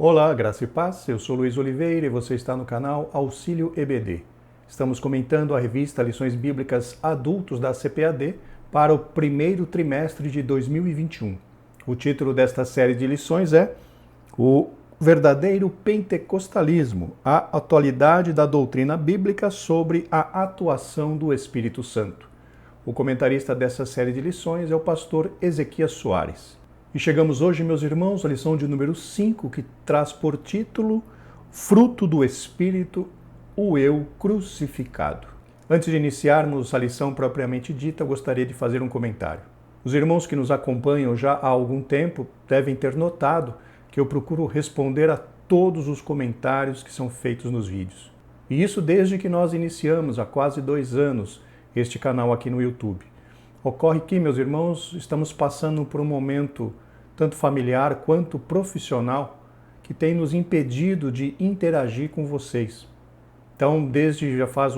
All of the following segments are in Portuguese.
Olá, graça e paz, eu sou Luiz Oliveira e você está no canal Auxílio EBD. Estamos comentando a revista Lições Bíblicas Adultos da CPAD para o primeiro trimestre de 2021. O título desta série de lições é O Verdadeiro Pentecostalismo, a atualidade da doutrina bíblica sobre a atuação do Espírito Santo. O comentarista dessa série de lições é o pastor Ezequias Soares. E chegamos hoje, meus irmãos, à lição de número 5, que traz por título Fruto do Espírito, o Eu Crucificado. Antes de iniciarmos a lição propriamente dita, eu gostaria de fazer um comentário. Os irmãos que nos acompanham já há algum tempo devem ter notado que eu procuro responder a todos os comentários que são feitos nos vídeos. E isso desde que nós iniciamos, há quase 2 anos, este canal aqui no YouTube. Ocorre que, meus irmãos, estamos passando por um momento tanto familiar quanto profissional que tem nos impedido de interagir com vocês. Então, desde já faz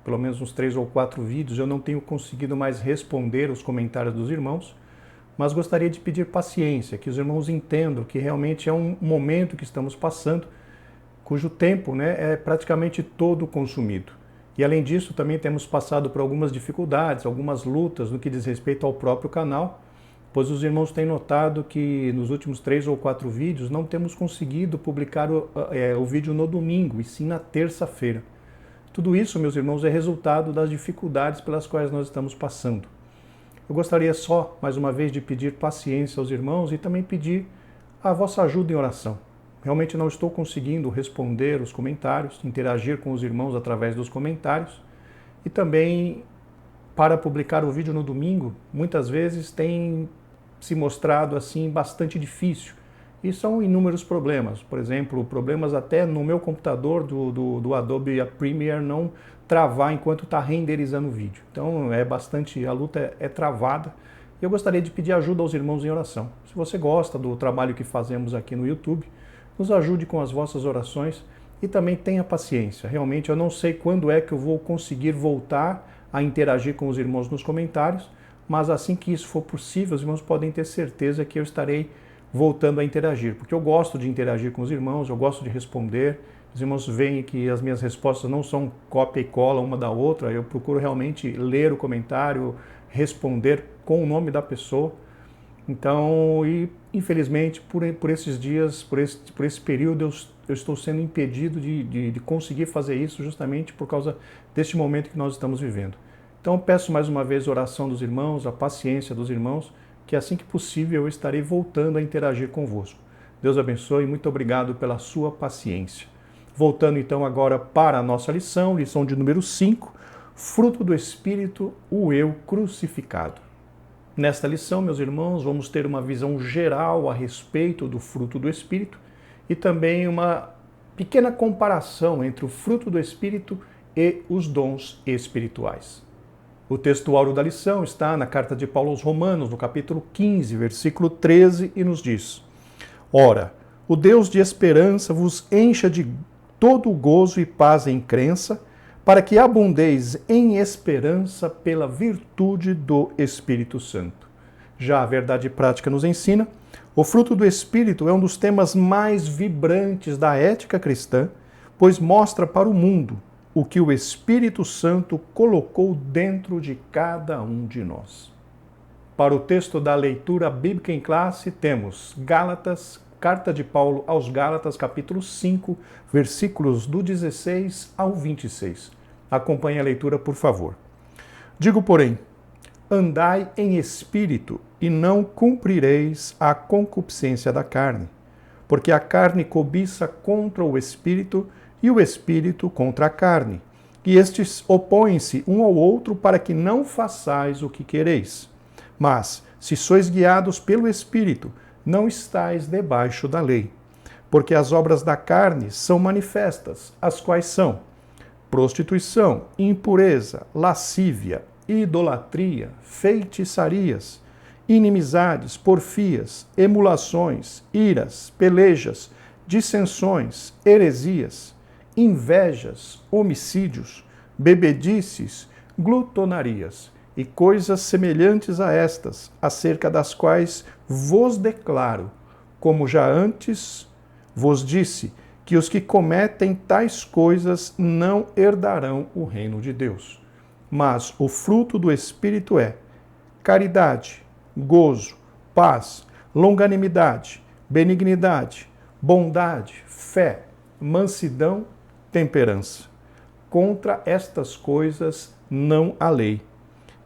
pelo menos uns 3 ou 4 vídeos, eu não tenho conseguido mais responder os comentários dos irmãos, mas gostaria de pedir paciência, que os irmãos entendam que realmente é um momento que estamos passando, cujo tempo é praticamente todo consumido. E além disso, também temos passado por algumas dificuldades, algumas lutas no que diz respeito ao próprio canal, pois os irmãos têm notado que nos últimos 3 ou 4 vídeos não temos conseguido publicar o vídeo no domingo, e sim na terça-feira. Tudo isso, meus irmãos, é resultado das dificuldades pelas quais nós estamos passando. Eu gostaria só, mais uma vez, de pedir paciência aos irmãos e também pedir a vossa ajuda em oração. Realmente não estou conseguindo responder os comentários, interagir com os irmãos através dos comentários. E também, para publicar o vídeo no domingo, muitas vezes tem se mostrado assim bastante difícil. E são inúmeros problemas. Por exemplo, problemas até no meu computador do Adobe Premiere não travar enquanto está renderizando o vídeo. Então a luta é travada. E eu gostaria de pedir ajuda aos irmãos em oração. Se você gosta do trabalho que fazemos aqui no YouTube, nos ajude com as vossas orações e também tenha paciência. Realmente eu não sei quando é que eu vou conseguir voltar a interagir com os irmãos nos comentários, mas assim que isso for possível, os irmãos podem ter certeza que eu estarei voltando a interagir, porque eu gosto de interagir com os irmãos, eu gosto de responder. Os irmãos veem que as minhas respostas não são cópia e cola uma da outra, eu procuro realmente ler o comentário, responder com o nome da pessoa. Então, infelizmente, por esses dias, por esse período, eu estou sendo impedido de conseguir fazer isso justamente por causa deste momento que nós estamos vivendo. Então, eu peço mais uma vez a oração dos irmãos, a paciência dos irmãos, que assim que possível eu estarei voltando a interagir convosco. Deus abençoe e muito obrigado pela sua paciência. Voltando então agora para a nossa lição de número 5, Fruto do Espírito, o Eu Crucificado. Nesta lição, meus irmãos, vamos ter uma visão geral a respeito do fruto do Espírito e também uma pequena comparação entre o fruto do Espírito e os dons espirituais. O textuário da lição está na carta de Paulo aos Romanos, no capítulo 15, versículo 13, e nos diz: Ora, o Deus de esperança vos encha de todo o gozo e paz em crença, para que abundeis em esperança pela virtude do Espírito Santo. Já a verdade prática nos ensina, o fruto do Espírito é um dos temas mais vibrantes da ética cristã, pois mostra para o mundo o que o Espírito Santo colocou dentro de cada um de nós. Para o texto da leitura bíblica em classe, temos Gálatas, Carta de Paulo aos Gálatas, capítulo 5, versículos do 16 ao 26. Acompanhe a leitura, por favor. Digo, porém, andai em espírito e não cumprireis a concupiscência da carne, porque a carne cobiça contra o espírito e o espírito contra a carne, e estes opõem-se um ao outro para que não façais o que quereis. Mas, se sois guiados pelo espírito, não estais debaixo da lei. Porque as obras da carne são manifestas, as quais são prostituição, impureza, lascívia, idolatria, feitiçarias, inimizades, porfias, emulações, iras, pelejas, dissensões, heresias, invejas, homicídios, bebedices, glutonarias e coisas semelhantes a estas, acerca das quais vos declaro, como já antes vos disse que os que cometem tais coisas não herdarão o reino de Deus. Mas o fruto do Espírito é caridade, gozo, paz, longanimidade, benignidade, bondade, fé, mansidão, temperança. Contra estas coisas não há lei.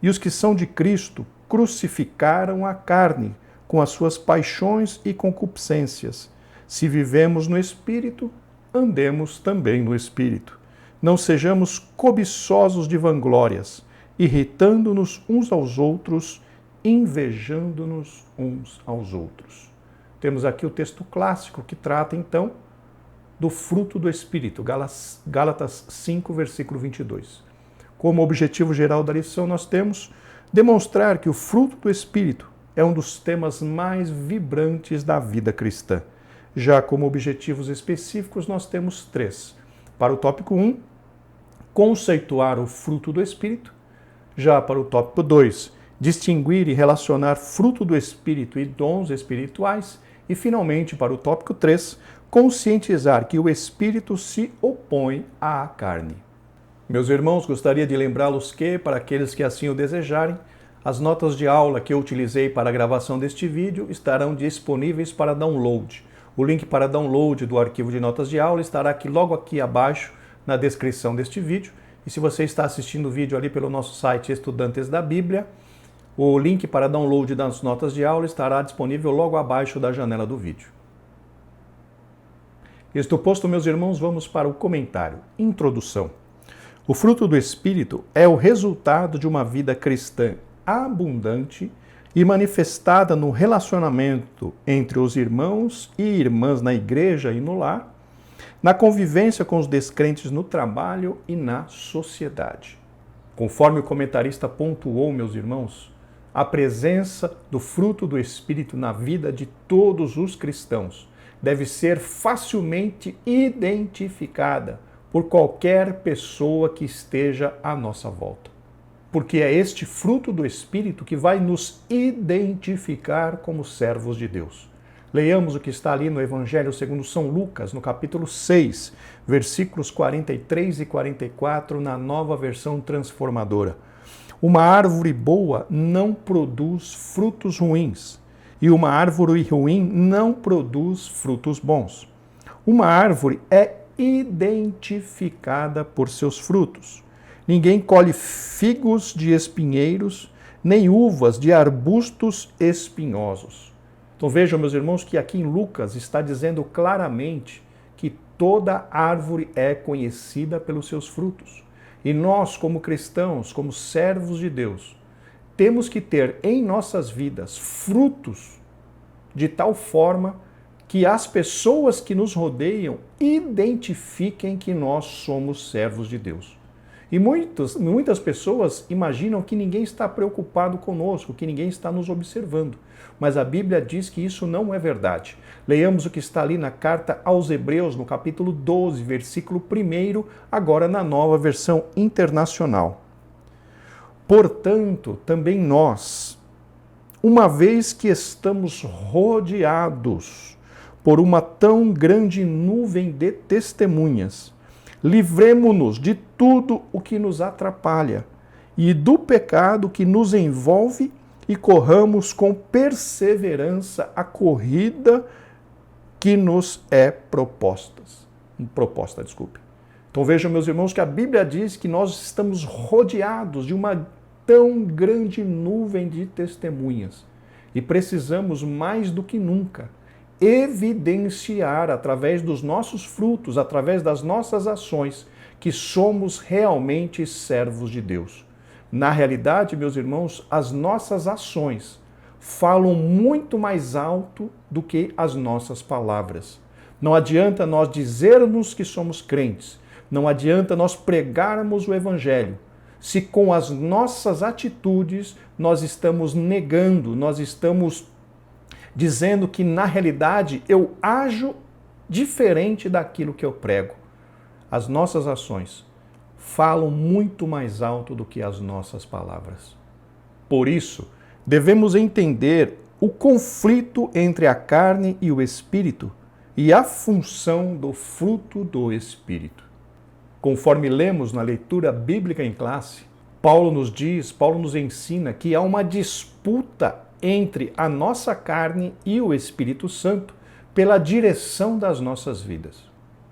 E os que são de Cristo crucificaram a carne com as suas paixões e concupiscências. Se vivemos no Espírito, andemos também no Espírito. Não sejamos cobiçosos de vanglórias, irritando-nos uns aos outros, invejando-nos uns aos outros. Temos aqui o texto clássico que trata, então, do fruto do Espírito, Gálatas 5, versículo 22. Como objetivo geral da lição, nós temos demonstrar que o fruto do Espírito é um dos temas mais vibrantes da vida cristã. Já como objetivos específicos, nós temos 3. Para o tópico 1, conceituar o fruto do Espírito. Já para o tópico 2, distinguir e relacionar fruto do Espírito e dons espirituais. E, finalmente, para o tópico 3, conscientizar que o Espírito se opõe à carne. Meus irmãos, gostaria de lembrá-los que, para aqueles que assim o desejarem, as notas de aula que eu utilizei para a gravação deste vídeo estarão disponíveis para download. O link para download do arquivo de notas de aula estará logo aqui abaixo na descrição deste vídeo. E se você está assistindo o vídeo ali pelo nosso site Estudantes da Bíblia, o link para download das notas de aula estará disponível logo abaixo da janela do vídeo. Isto posto, meus irmãos, vamos para o comentário. Introdução. O fruto do Espírito é o resultado de uma vida cristã abundante e manifestada no relacionamento entre os irmãos e irmãs na igreja e no lar, na convivência com os descrentes no trabalho e na sociedade. Conforme o comentarista pontuou, meus irmãos, a presença do fruto do Espírito na vida de todos os cristãos deve ser facilmente identificada por qualquer pessoa que esteja à nossa volta. Porque é este fruto do Espírito que vai nos identificar como servos de Deus. Leiamos o que está ali no Evangelho segundo São Lucas, no capítulo 6, versículos 43 e 44, na Nova Versão Transformadora. Uma árvore boa não produz frutos ruins, e uma árvore ruim não produz frutos bons. Uma árvore é identificada por seus frutos. Ninguém colhe figos de espinheiros, nem uvas de arbustos espinhosos. Então vejam, meus irmãos, que aqui em Lucas está dizendo claramente que toda árvore é conhecida pelos seus frutos. E nós, como cristãos, como servos de Deus, temos que ter em nossas vidas frutos de tal forma que as pessoas que nos rodeiam identifiquem que nós somos servos de Deus. E muitas pessoas imaginam que ninguém está preocupado conosco, que ninguém está nos observando. Mas a Bíblia diz que isso não é verdade. Leiamos o que está ali na carta aos Hebreus, no capítulo 12, versículo 1, agora na Nova Versão Internacional. Portanto, também nós, uma vez que estamos rodeados por uma tão grande nuvem de testemunhas, livremo-nos de tudo o que nos atrapalha e do pecado que nos envolve e corramos com perseverança a corrida que nos é proposta. Então vejam, meus irmãos, que a Bíblia diz que nós estamos rodeados de uma tão grande nuvem de testemunhas e precisamos mais do que nunca evidenciar através dos nossos frutos, através das nossas ações, que somos realmente servos de Deus. Na realidade, meus irmãos, as nossas ações falam muito mais alto do que as nossas palavras. Não adianta nós dizermos que somos crentes, não adianta nós pregarmos o Evangelho, se com as nossas atitudes nós estamos negando, nós estamos dizendo que, na realidade, eu ajo diferente daquilo que eu prego. As nossas ações falam muito mais alto do que as nossas palavras. Por isso, devemos entender o conflito entre a carne e o espírito e a função do fruto do Espírito. Conforme lemos na leitura bíblica em classe, Paulo nos ensina que há uma disputa entre a nossa carne e o Espírito Santo pela direção das nossas vidas.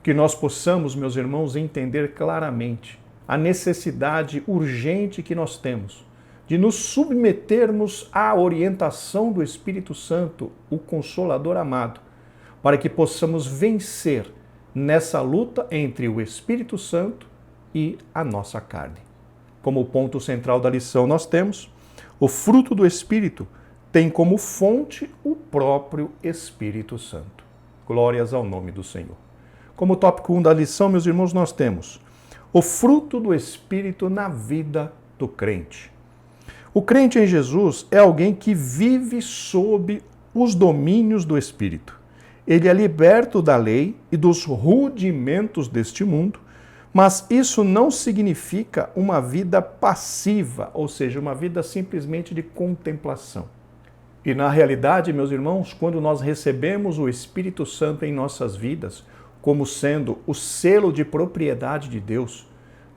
Que nós possamos, meus irmãos, entender claramente a necessidade urgente que nós temos de nos submetermos à orientação do Espírito Santo, o Consolador amado, para que possamos vencer nessa luta entre o Espírito Santo e a nossa carne. Como ponto central da lição nós temos, o fruto do Espírito tem como fonte o próprio Espírito Santo. Glórias ao nome do Senhor. Como tópico 1 da lição, meus irmãos, nós temos o fruto do Espírito na vida do crente. O crente em Jesus é alguém que vive sob os domínios do Espírito. Ele é liberto da lei e dos rudimentos deste mundo, mas isso não significa uma vida passiva, ou seja, uma vida simplesmente de contemplação. E na realidade, meus irmãos, quando nós recebemos o Espírito Santo em nossas vidas, como sendo o selo de propriedade de Deus,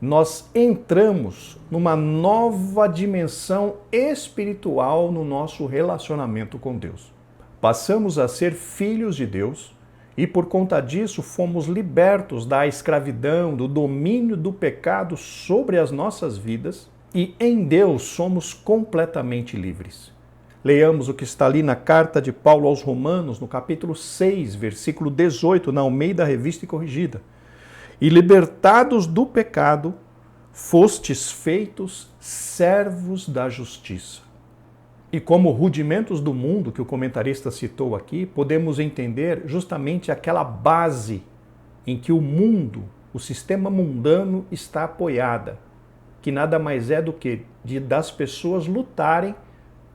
nós entramos numa nova dimensão espiritual no nosso relacionamento com Deus. Passamos a ser filhos de Deus e por conta disso fomos libertos da escravidão, do domínio do pecado sobre as nossas vidas e em Deus somos completamente livres. Leamos o que está ali na carta de Paulo aos Romanos, no capítulo 6, versículo 18, na Almeida Revista e Corrigida. E libertados do pecado, fostes feitos servos da justiça. E como rudimentos do mundo que o comentarista citou aqui, podemos entender justamente aquela base em que o mundo, o sistema mundano está apoiada, que nada mais é do que das pessoas lutarem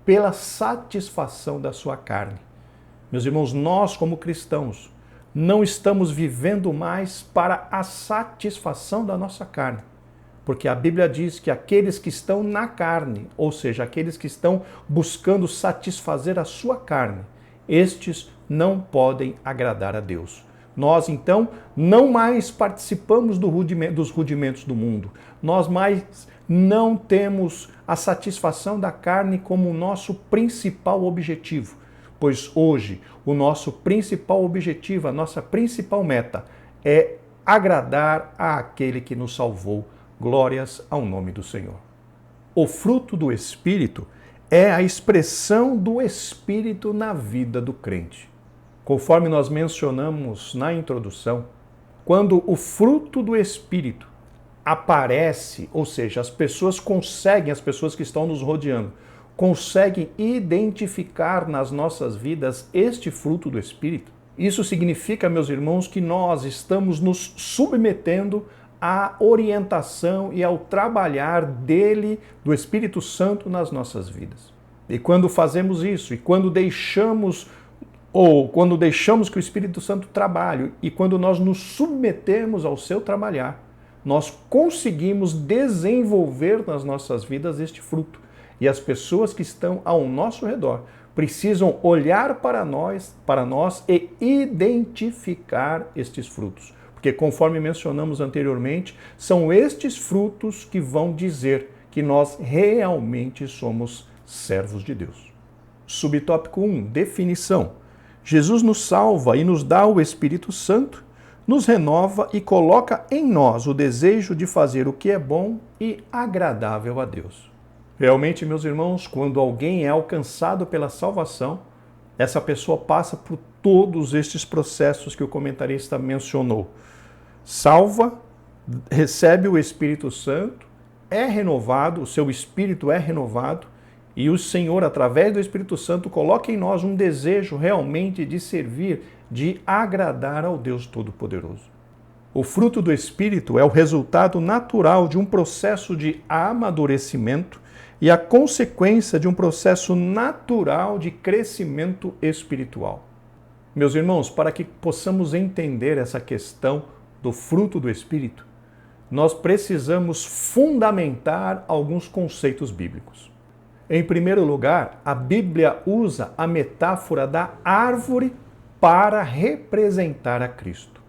pela satisfação da sua carne. Meus irmãos, nós como cristãos não estamos vivendo mais para a satisfação da nossa carne, porque a Bíblia diz que aqueles que estão na carne, ou seja, aqueles que estão buscando satisfazer a sua carne, estes não podem agradar a Deus. Nós, então, não mais participamos dos rudimentos do mundo. Nós mais não temos a satisfação da carne como o nosso principal objetivo, pois hoje o nosso principal objetivo, a nossa principal meta é agradar àquele que nos salvou. Glórias ao nome do Senhor. O fruto do Espírito é a expressão do Espírito na vida do crente. Conforme nós mencionamos na introdução, quando o fruto do Espírito aparece, ou seja, as pessoas que estão nos rodeando, conseguem identificar nas nossas vidas este fruto do Espírito, isso significa, meus irmãos, que nós estamos nos submetendo à orientação e ao trabalhar dele, do Espírito Santo, nas nossas vidas. E quando fazemos isso, e quando deixamos que o Espírito Santo trabalhe, e quando nós nos submetemos ao seu trabalhar, nós conseguimos desenvolver nas nossas vidas este fruto. E as pessoas que estão ao nosso redor precisam olhar para nós e identificar estes frutos. Porque, conforme mencionamos anteriormente, são estes frutos que vão dizer que nós realmente somos servos de Deus. Subtópico 1, definição. Jesus nos salva e nos dá o Espírito Santo, nos renova e coloca em nós o desejo de fazer o que é bom e agradável a Deus. Realmente, meus irmãos, quando alguém é alcançado pela salvação, essa pessoa passa por todos estes processos que o comentarista mencionou. Salva, recebe o Espírito Santo, é renovado, o seu espírito é renovado, e o Senhor, através do Espírito Santo, coloca em nós um desejo realmente de servir, de agradar ao Deus Todo-Poderoso. O fruto do Espírito é o resultado natural de um processo de amadurecimento e a consequência de um processo natural de crescimento espiritual. Meus irmãos, para que possamos entender essa questão do fruto do Espírito, nós precisamos fundamentar alguns conceitos bíblicos. Em primeiro lugar, a Bíblia usa a metáfora da árvore para representar a Cristo.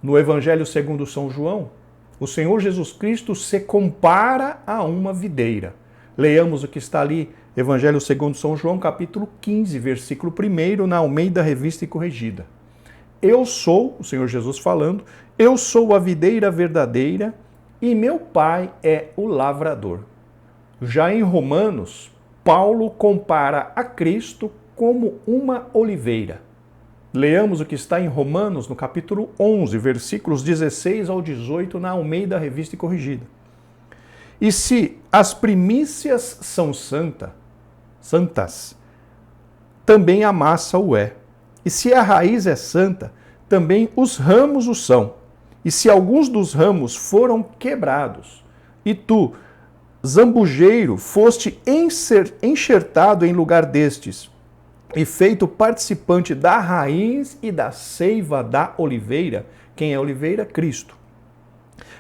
No Evangelho segundo São João, o Senhor Jesus Cristo se compara a uma videira. Leamos o que está ali, Evangelho segundo São João, capítulo 15, versículo 1, na Almeida Revista e Corrigida. Eu sou, o Senhor Jesus falando, eu sou a videira verdadeira e meu Pai é o lavrador. Já em Romanos, Paulo compara a Cristo como uma oliveira. Leamos o que está em Romanos, no capítulo 11, versículos 16 ao 18, na Almeida Revista e Corrigida. E se as primícias são santas, também a massa o é. E se a raiz é santa, também os ramos o são. E se alguns dos ramos foram quebrados, e tu, zambujeiro, foste enxertado em lugar destes, e feito participante da raiz e da seiva da oliveira. Quem é a oliveira? Cristo.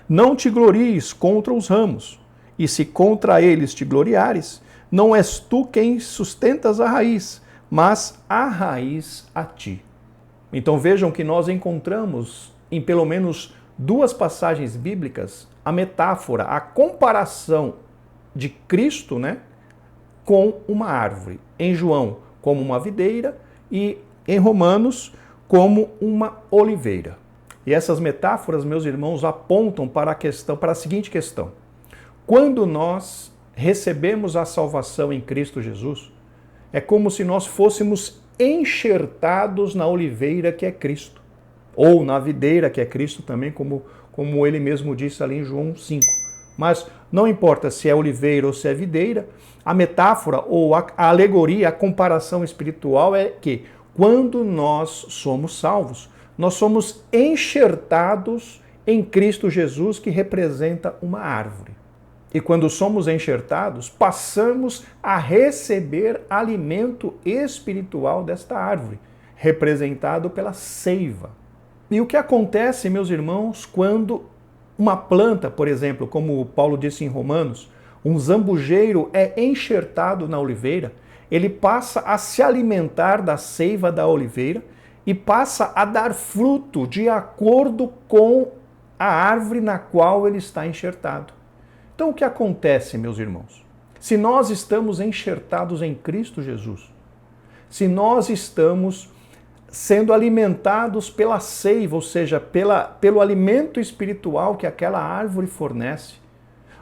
Não te glories contra os ramos, e se contra eles te gloriares, não és tu quem sustentas a raiz, mas a raiz a ti. Então vejam que nós encontramos em pelo menos duas passagens bíblicas a metáfora, a comparação de Cristo, com uma árvore. Em João, como uma videira, e em Romanos, como uma oliveira. E essas metáforas, meus irmãos, apontam para a seguinte questão. Quando nós recebemos a salvação em Cristo Jesus, é como se nós fôssemos enxertados na oliveira que é Cristo, ou na videira que é Cristo também, como ele mesmo disse ali em João 5. Mas não importa se é oliveira ou se é videira, a metáfora ou a alegoria, a comparação espiritual é que quando nós somos salvos, nós somos enxertados em Cristo Jesus, que representa uma árvore. E quando somos enxertados, passamos a receber alimento espiritual desta árvore, representado pela seiva. E o que acontece, meus irmãos, quando uma planta, por exemplo, como Paulo disse em Romanos, um zambujeiro é enxertado na oliveira, ele passa a se alimentar da seiva da oliveira e passa a dar fruto de acordo com a árvore na qual ele está enxertado. Então o que acontece, meus irmãos? Se nós estamos enxertados em Cristo Jesus, se nós estamos sendo alimentados pela seiva, ou seja, pelo alimento espiritual que aquela árvore fornece,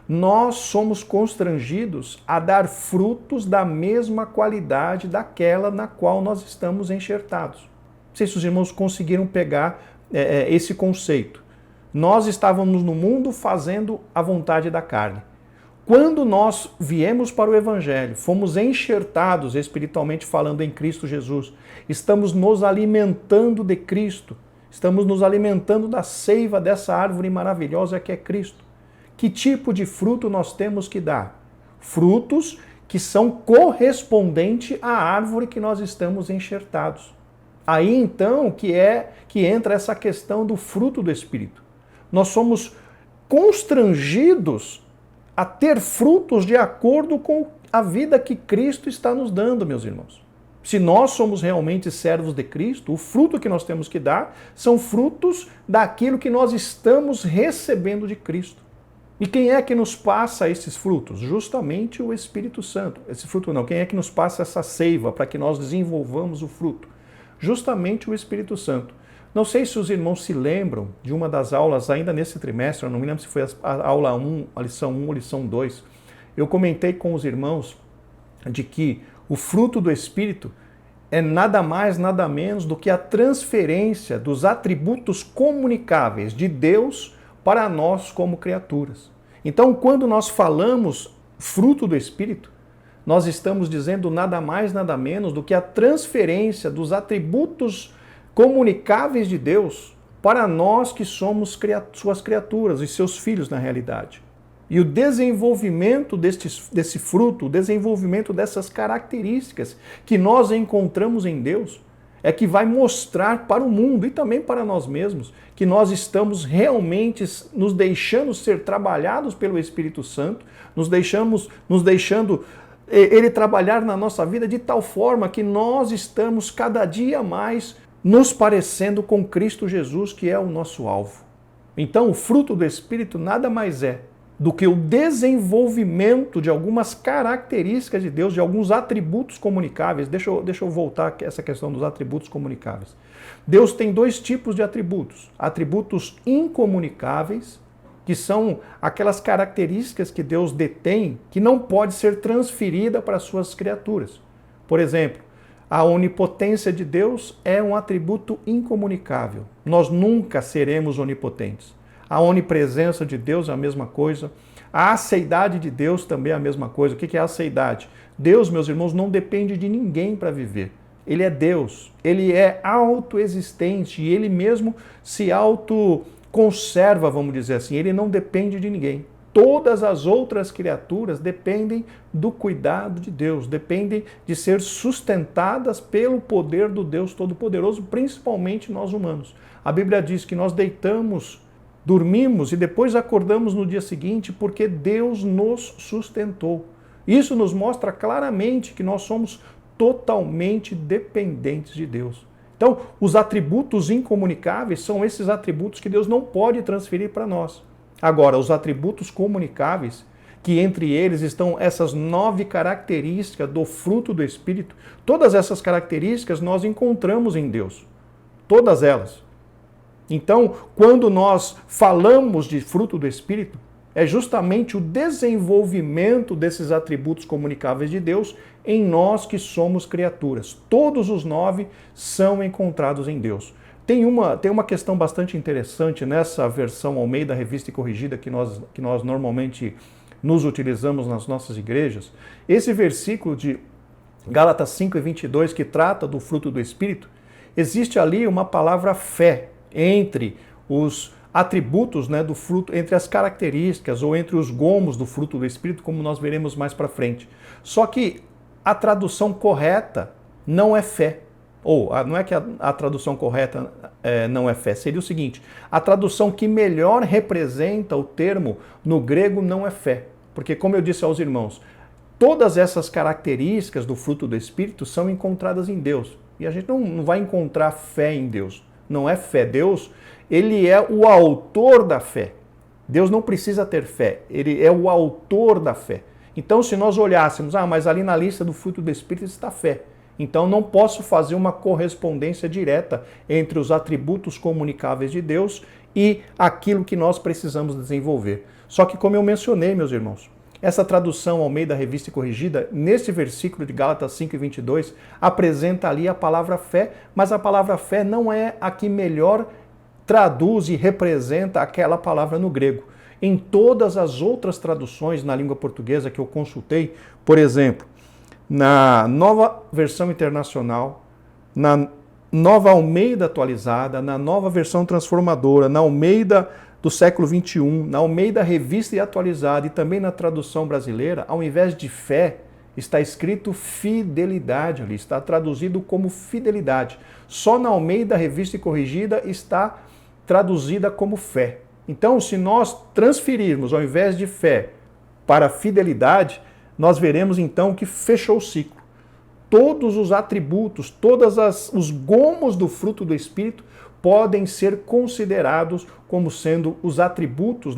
nós somos constrangidos a dar frutos da mesma qualidade daquela na qual nós estamos enxertados. Não sei se os irmãos conseguiram pegar esse conceito. Nós estávamos no mundo fazendo a vontade da carne. Quando nós viemos para o Evangelho, fomos enxertados espiritualmente falando em Cristo Jesus, estamos nos alimentando de Cristo, estamos nos alimentando da seiva dessa árvore maravilhosa que é Cristo. Que tipo de fruto nós temos que dar? Frutos que são correspondentes à árvore que nós estamos enxertados. Aí então que entra essa questão do fruto do Espírito. Nós somos constrangidos a ter frutos de acordo com a vida que Cristo está nos dando, meus irmãos. Se nós somos realmente servos de Cristo, o fruto que nós temos que dar são frutos daquilo que nós estamos recebendo de Cristo. E quem é que nos passa esses frutos? Justamente o Espírito Santo. Esse fruto não, quem é que nos passa essa seiva para que nós desenvolvamos o fruto? Justamente o Espírito Santo. Não sei se os irmãos se lembram de uma das aulas ainda nesse trimestre, eu não me lembro se foi a aula 1, a lição 1 ou lição 2. Eu comentei com os irmãos de que o fruto do Espírito é nada mais, nada menos do que a transferência dos atributos comunicáveis de Deus para nós como criaturas. Então, quando nós falamos fruto do Espírito, nós estamos dizendo nada mais, nada menos do que a transferência dos atributos comunicáveis de Deus para nós que somos suas criaturas e seus filhos na realidade. E o desenvolvimento desse fruto, o desenvolvimento dessas características que nós encontramos em Deus, é que vai mostrar para o mundo e também para nós mesmos que nós estamos realmente nos deixando ser trabalhados pelo Espírito Santo, nos deixando ele trabalhar na nossa vida de tal forma que nós estamos cada dia mais nos parecendo com Cristo Jesus, que é o nosso alvo. Então, o fruto do Espírito nada mais é do que o desenvolvimento de algumas características de Deus, de alguns atributos comunicáveis. Deixa eu voltar a essa questão dos atributos comunicáveis. Deus tem dois tipos de atributos. Atributos incomunicáveis, que são aquelas características que Deus detém, que não pode ser transferida para as suas criaturas. Por exemplo, a onipotência de Deus é um atributo incomunicável. Nós nunca seremos onipotentes. A onipresença de Deus é a mesma coisa. A aceidade de Deus também é a mesma coisa. O que é a aceidade? Deus, meus irmãos, não depende de ninguém para viver. Ele é Deus. Ele é autoexistente e ele mesmo se autoconserva, vamos dizer assim. Ele não depende de ninguém. Todas as outras criaturas dependem do cuidado de Deus, dependem de ser sustentadas pelo poder do Deus Todo-Poderoso, principalmente nós humanos. A Bíblia diz que nós deitamos, dormimos e depois acordamos no dia seguinte porque Deus nos sustentou. Isso nos mostra claramente que nós somos totalmente dependentes de Deus. Então, os atributos incomunicáveis são esses atributos que Deus não pode transferir para nós. Agora, os atributos comunicáveis, que entre eles estão essas 9 características do fruto do Espírito, todas essas características nós encontramos em Deus. Todas elas. Então, quando nós falamos de fruto do Espírito, é justamente o desenvolvimento desses atributos comunicáveis de Deus em nós que somos criaturas. Todos os 9 são encontrados em Deus. Tem uma questão bastante interessante nessa versão Almeida Revista e Corrigida que nós normalmente nos utilizamos nas nossas igrejas. Esse versículo de Gálatas 5:22, que trata do fruto do Espírito, existe ali uma palavra fé entre os atributos, né, do fruto, entre as características ou entre os gomos do fruto do Espírito, como nós veremos mais para frente. Só que a tradução correta não é fé. Ou, não é que a tradução correta não é fé, seria o seguinte: a tradução que melhor representa o termo no grego não é fé. Porque, como eu disse aos irmãos, todas essas características do fruto do Espírito são encontradas em Deus. E a gente não vai encontrar fé em Deus. Não é fé. Deus, ele é o autor da fé. Deus não precisa ter fé, ele é o autor da fé. Então, se nós olhássemos, mas ali na lista do fruto do Espírito está fé. Então, não posso fazer uma correspondência direta entre os atributos comunicáveis de Deus e aquilo que nós precisamos desenvolver. Só que, como eu mencionei, meus irmãos, essa tradução Almeida Revista e Corrigida, nesse versículo de Gálatas 5:22, apresenta ali a palavra fé, mas a palavra fé não é a que melhor traduz e representa aquela palavra no grego. Em todas as outras traduções na língua portuguesa que eu consultei, por exemplo, na Nova Versão Internacional, na Nova Almeida Atualizada, na Nova Versão Transformadora, na Almeida do século XXI, na Almeida Revista e Atualizada e também na tradução brasileira, ao invés de fé, está escrito fidelidade ali, está traduzido como fidelidade. Só na Almeida Revista e Corrigida está traduzida como fé. Então, se nós transferirmos, ao invés de fé, para fidelidade, nós veremos então que fechou o ciclo. Todos os atributos, todos os gomos do fruto do Espírito podem ser considerados como sendo os atributos,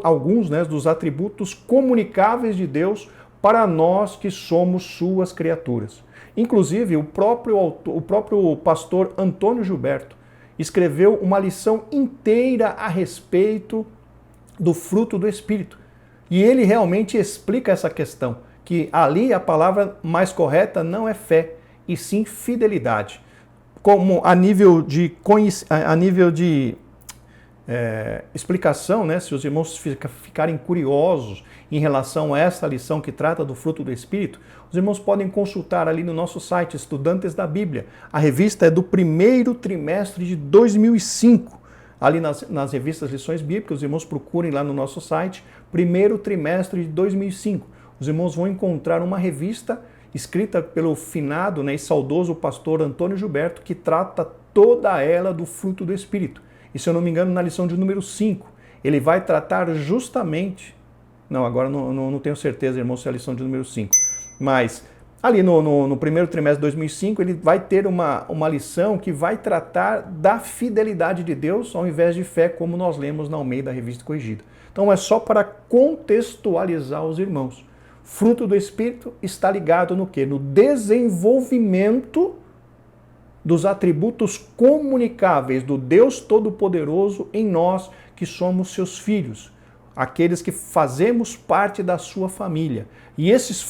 alguns dos atributos comunicáveis de Deus para nós que somos suas criaturas. Inclusive, o próprio pastor Antônio Gilberto escreveu uma lição inteira a respeito do fruto do Espírito. E ele realmente explica essa questão, que ali a palavra mais correta não é fé, e sim fidelidade. Como a nível de explicação, se os irmãos ficarem curiosos em relação a essa lição que trata do fruto do Espírito, os irmãos podem consultar ali no nosso site, Estudantes da Bíblia. A revista é do primeiro trimestre de 2005. Ali nas revistas Lições Bíblicas, os irmãos procurem lá no nosso site, primeiro trimestre de 2005. Os irmãos vão encontrar uma revista escrita pelo finado e saudoso pastor Antônio Gilberto, que trata toda ela do fruto do Espírito. E se eu não me engano, na lição de número 5, ele vai tratar justamente... agora não tenho certeza, irmão, se é a lição de número 5. Mas Ali no primeiro trimestre de 2005, ele vai ter uma lição que vai tratar da fidelidade de Deus ao invés de fé, como nós lemos na Almeida Revista Corrigida. Então é só para contextualizar os irmãos. Fruto do Espírito está ligado no quê? No desenvolvimento dos atributos comunicáveis do Deus Todo-Poderoso em nós, que somos seus filhos, aqueles que fazemos parte da sua família. E esses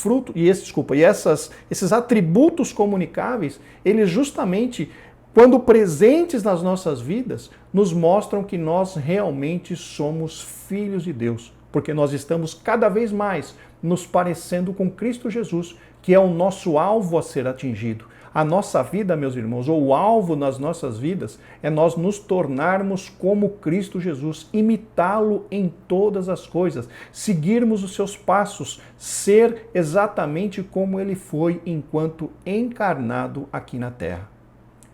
esses atributos comunicáveis, eles justamente, quando presentes nas nossas vidas, nos mostram que nós realmente somos filhos de Deus, porque nós estamos cada vez mais nos parecendo com Cristo Jesus, que é o nosso alvo a ser atingido. A nossa vida, meus irmãos, ou o alvo nas nossas vidas, é nós nos tornarmos como Cristo Jesus, imitá-lo em todas as coisas, seguirmos os seus passos, ser exatamente como ele foi enquanto encarnado aqui na terra.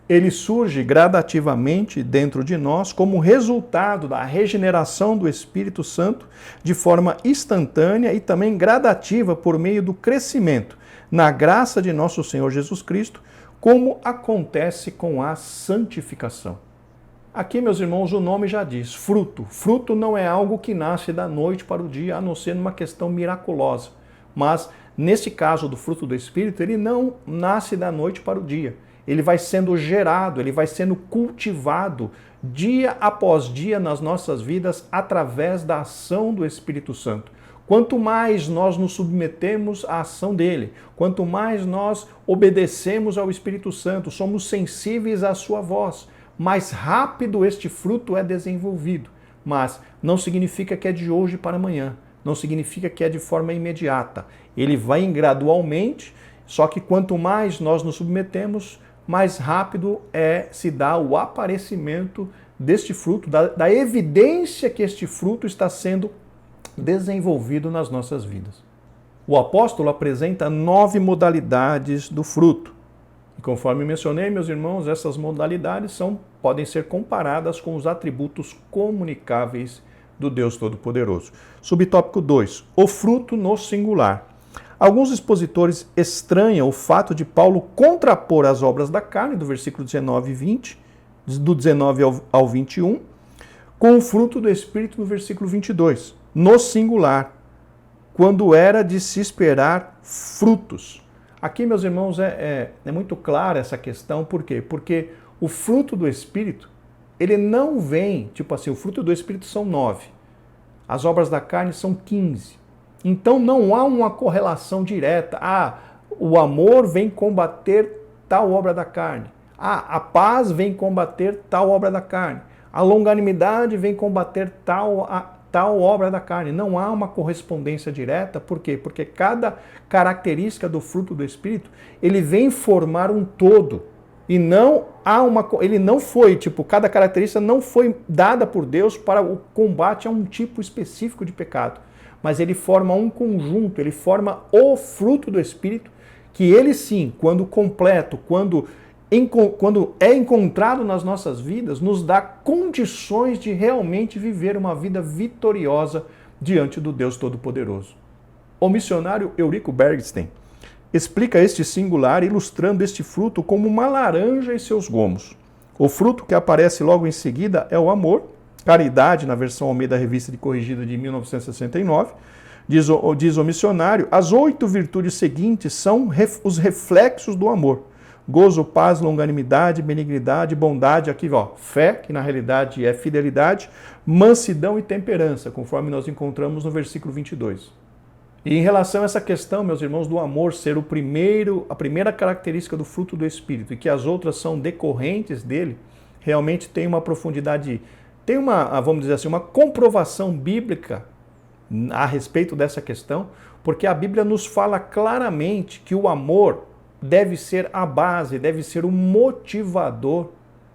Ele surge gradativamente dentro de nós como resultado da regeneração do Espírito Santo de forma instantânea e também gradativa por meio do crescimento na graça de nosso Senhor Jesus Cristo, como acontece com a santificação. Aqui, meus irmãos, o nome já diz, fruto. Fruto não é algo que nasce da noite para o dia, a não ser numa questão miraculosa. Mas, nesse caso do fruto do Espírito, ele não nasce da noite para o dia. Ele vai sendo gerado, ele vai sendo cultivado dia após dia nas nossas vidas através da ação do Espírito Santo. Quanto mais nós nos submetemos à ação dele, quanto mais nós obedecemos ao Espírito Santo, somos sensíveis à sua voz, mais rápido este fruto é desenvolvido. Mas não significa que é de hoje para amanhã, não significa que é de forma imediata. Ele vai gradualmente, só que quanto mais nós nos submetemos, mais rápido se dá o aparecimento deste fruto, da evidência que este fruto está sendo desenvolvido nas nossas vidas. O apóstolo apresenta 9 modalidades do fruto. E conforme mencionei, meus irmãos, essas modalidades podem ser comparadas com os atributos comunicáveis do Deus Todo-Poderoso. Subtópico 2. O fruto no singular. Alguns expositores estranham o fato de Paulo contrapor as obras da carne, do versículo 19 e 20, do 19 ao 21, com o fruto do Espírito no versículo 22. No singular, quando era de se esperar frutos. Aqui, meus irmãos, é muito clara essa questão, por quê? Porque o fruto do Espírito, ele não vem, o fruto do Espírito são 9, as obras da carne são 15. Então não há uma correlação direta. O amor vem combater tal obra da carne. A paz vem combater tal obra da carne. A longanimidade vem combater tal obra da carne. Não há uma correspondência direta. Por quê? Porque cada característica do fruto do Espírito, ele vem formar um todo. E cada característica não foi dada por Deus para o combate a um tipo específico de pecado. Mas ele forma um conjunto, ele forma o fruto do Espírito, que ele sim, quando completo, quando é encontrado nas nossas vidas, nos dá condições de realmente viver uma vida vitoriosa diante do Deus Todo-Poderoso. O missionário Eurico Bergsten explica este singular ilustrando este fruto como uma laranja e seus gomos. O fruto que aparece logo em seguida é o amor, caridade, na versão Almeida Revista Corrigida de 1969, diz o missionário, as 8 virtudes seguintes são os reflexos do amor. Gozo, paz, longanimidade, benignidade, bondade, aqui fé, que na realidade é fidelidade, mansidão e temperança, conforme nós encontramos no versículo 22. E em relação a essa questão, meus irmãos, do amor ser a primeira característica do fruto do Espírito e que as outras são decorrentes dele, realmente tem uma profundidade, tem vamos dizer assim, uma comprovação bíblica a respeito dessa questão, porque a Bíblia nos fala claramente que o amor deve ser a base, deve ser o motivador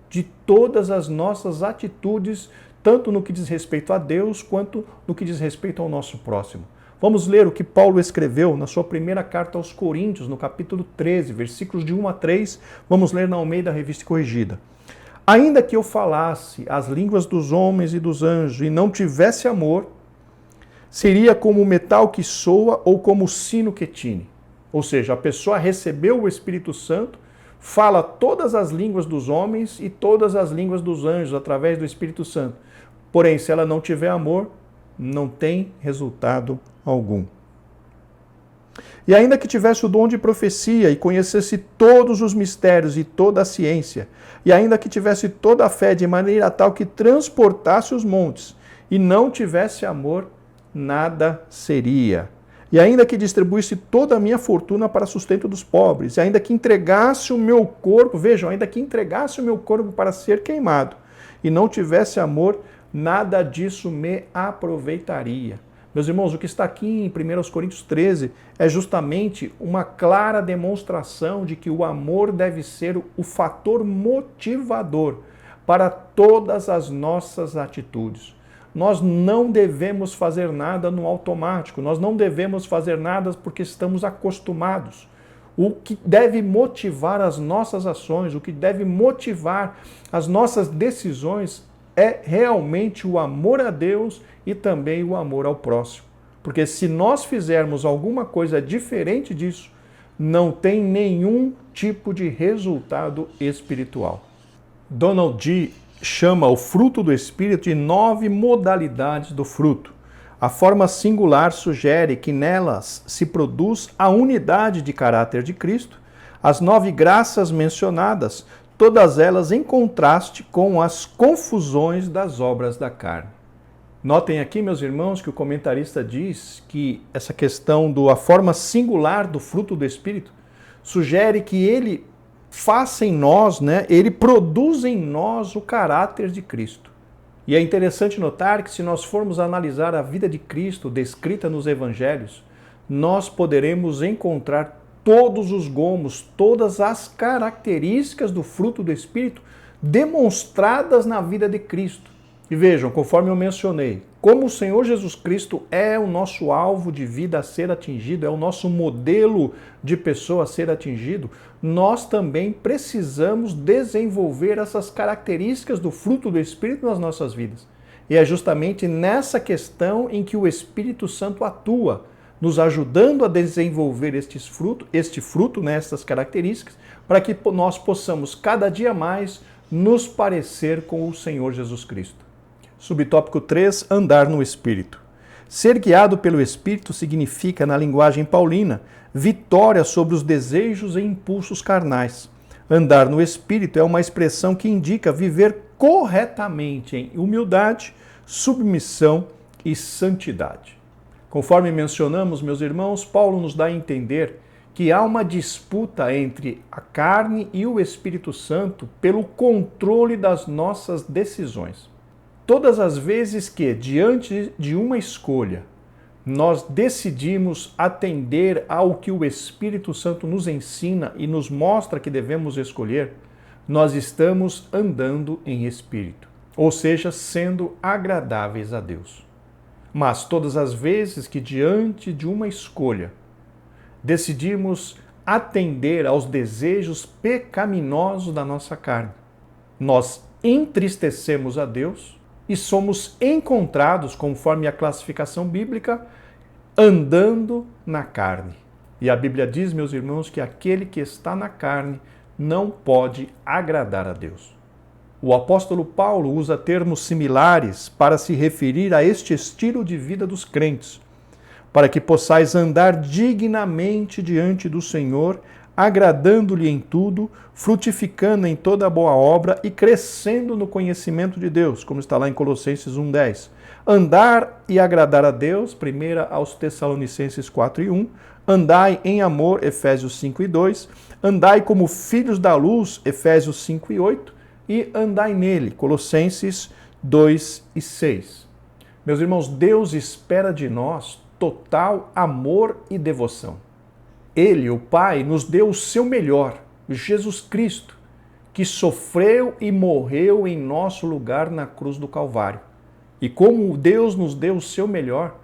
de todas as nossas atitudes, tanto no que diz respeito a Deus, quanto no que diz respeito ao nosso próximo. Vamos ler o que Paulo escreveu na sua primeira carta aos Coríntios, no capítulo 13, versículos de 1 a 3, vamos ler na Almeida Revista Corrigida. Ainda que eu falasse as línguas dos homens e dos anjos e não tivesse amor, seria como o metal que soa ou como o sino que tine. Ou seja, a pessoa recebeu o Espírito Santo, fala todas as línguas dos homens e todas as línguas dos anjos através do Espírito Santo. Porém, se ela não tiver amor, não tem resultado algum. E ainda que tivesse o dom de profecia e conhecesse todos os mistérios e toda a ciência, e ainda que tivesse toda a fé de maneira tal que transportasse os montes, e não tivesse amor, nada seria. E ainda que distribuísse toda a minha fortuna para sustento dos pobres, e ainda que entregasse o meu corpo, vejam, ainda que entregasse o meu corpo para ser queimado, e não tivesse amor, nada disso me aproveitaria. Meus irmãos, o que está aqui em 1 Coríntios 13 é justamente uma clara demonstração de que o amor deve ser o fator motivador para todas as nossas atitudes. Nós não devemos fazer nada no automático, nós não devemos fazer nada porque estamos acostumados. O que deve motivar as nossas ações, o que deve motivar as nossas decisões é realmente o amor a Deus e também o amor ao próximo. Porque se nós fizermos alguma coisa diferente disso, não tem nenhum tipo de resultado espiritual. Donald G. chama o fruto do Espírito de 9 modalidades do fruto. A forma singular sugere que nelas se produz a unidade de caráter de Cristo, as 9 graças mencionadas, todas elas em contraste com as confusões das obras da carne. Notem aqui, meus irmãos, que o comentarista diz que essa questão da forma singular do fruto do Espírito sugere que ele faça em nós, ele produz em nós o caráter de Cristo. E é interessante notar que se nós formos analisar a vida de Cristo descrita nos evangelhos, nós poderemos encontrar todos os gomos, todas as características do fruto do Espírito demonstradas na vida de Cristo. E vejam, conforme eu mencionei, como o Senhor Jesus Cristo é o nosso alvo de vida a ser atingido, é o nosso modelo de pessoa a ser atingido, nós também precisamos desenvolver essas características do fruto do Espírito nas nossas vidas. E é justamente nessa questão em que o Espírito Santo atua, nos ajudando a desenvolver este fruto, estas características, para que nós possamos cada dia mais nos parecer com o Senhor Jesus Cristo. Subtópico 3, andar no Espírito. Ser guiado pelo Espírito significa, na linguagem paulina, vitória sobre os desejos e impulsos carnais. Andar no Espírito é uma expressão que indica viver corretamente em humildade, submissão e santidade. Conforme mencionamos, meus irmãos, Paulo nos dá a entender que há uma disputa entre a carne e o Espírito Santo pelo controle das nossas decisões. Todas as vezes que, diante de uma escolha, nós decidimos atender ao que o Espírito Santo nos ensina e nos mostra que devemos escolher, nós estamos andando em espírito, ou seja, sendo agradáveis a Deus. Mas todas as vezes que, diante de uma escolha, decidimos atender aos desejos pecaminosos da nossa carne, nós entristecemos a Deus e somos encontrados, conforme a classificação bíblica, andando na carne. E a Bíblia diz, meus irmãos, que aquele que está na carne não pode agradar a Deus. O apóstolo Paulo usa termos similares para se referir a este estilo de vida dos crentes, para que possais andar dignamente diante do Senhor, agradando-lhe em tudo, frutificando em toda boa obra e crescendo no conhecimento de Deus, como está lá em Colossenses 1:10. Andar e agradar a Deus, 1 aos Tessalonicenses 4:1. Andai em amor, Efésios 5:2. Andai como filhos da luz, Efésios 5:8. E andai nele, Colossenses 2:6. Meus irmãos, Deus espera de nós total amor e devoção. Ele, o Pai, nos deu o seu melhor, Jesus Cristo, que sofreu e morreu em nosso lugar na cruz do Calvário. E como Deus nos deu o seu melhor,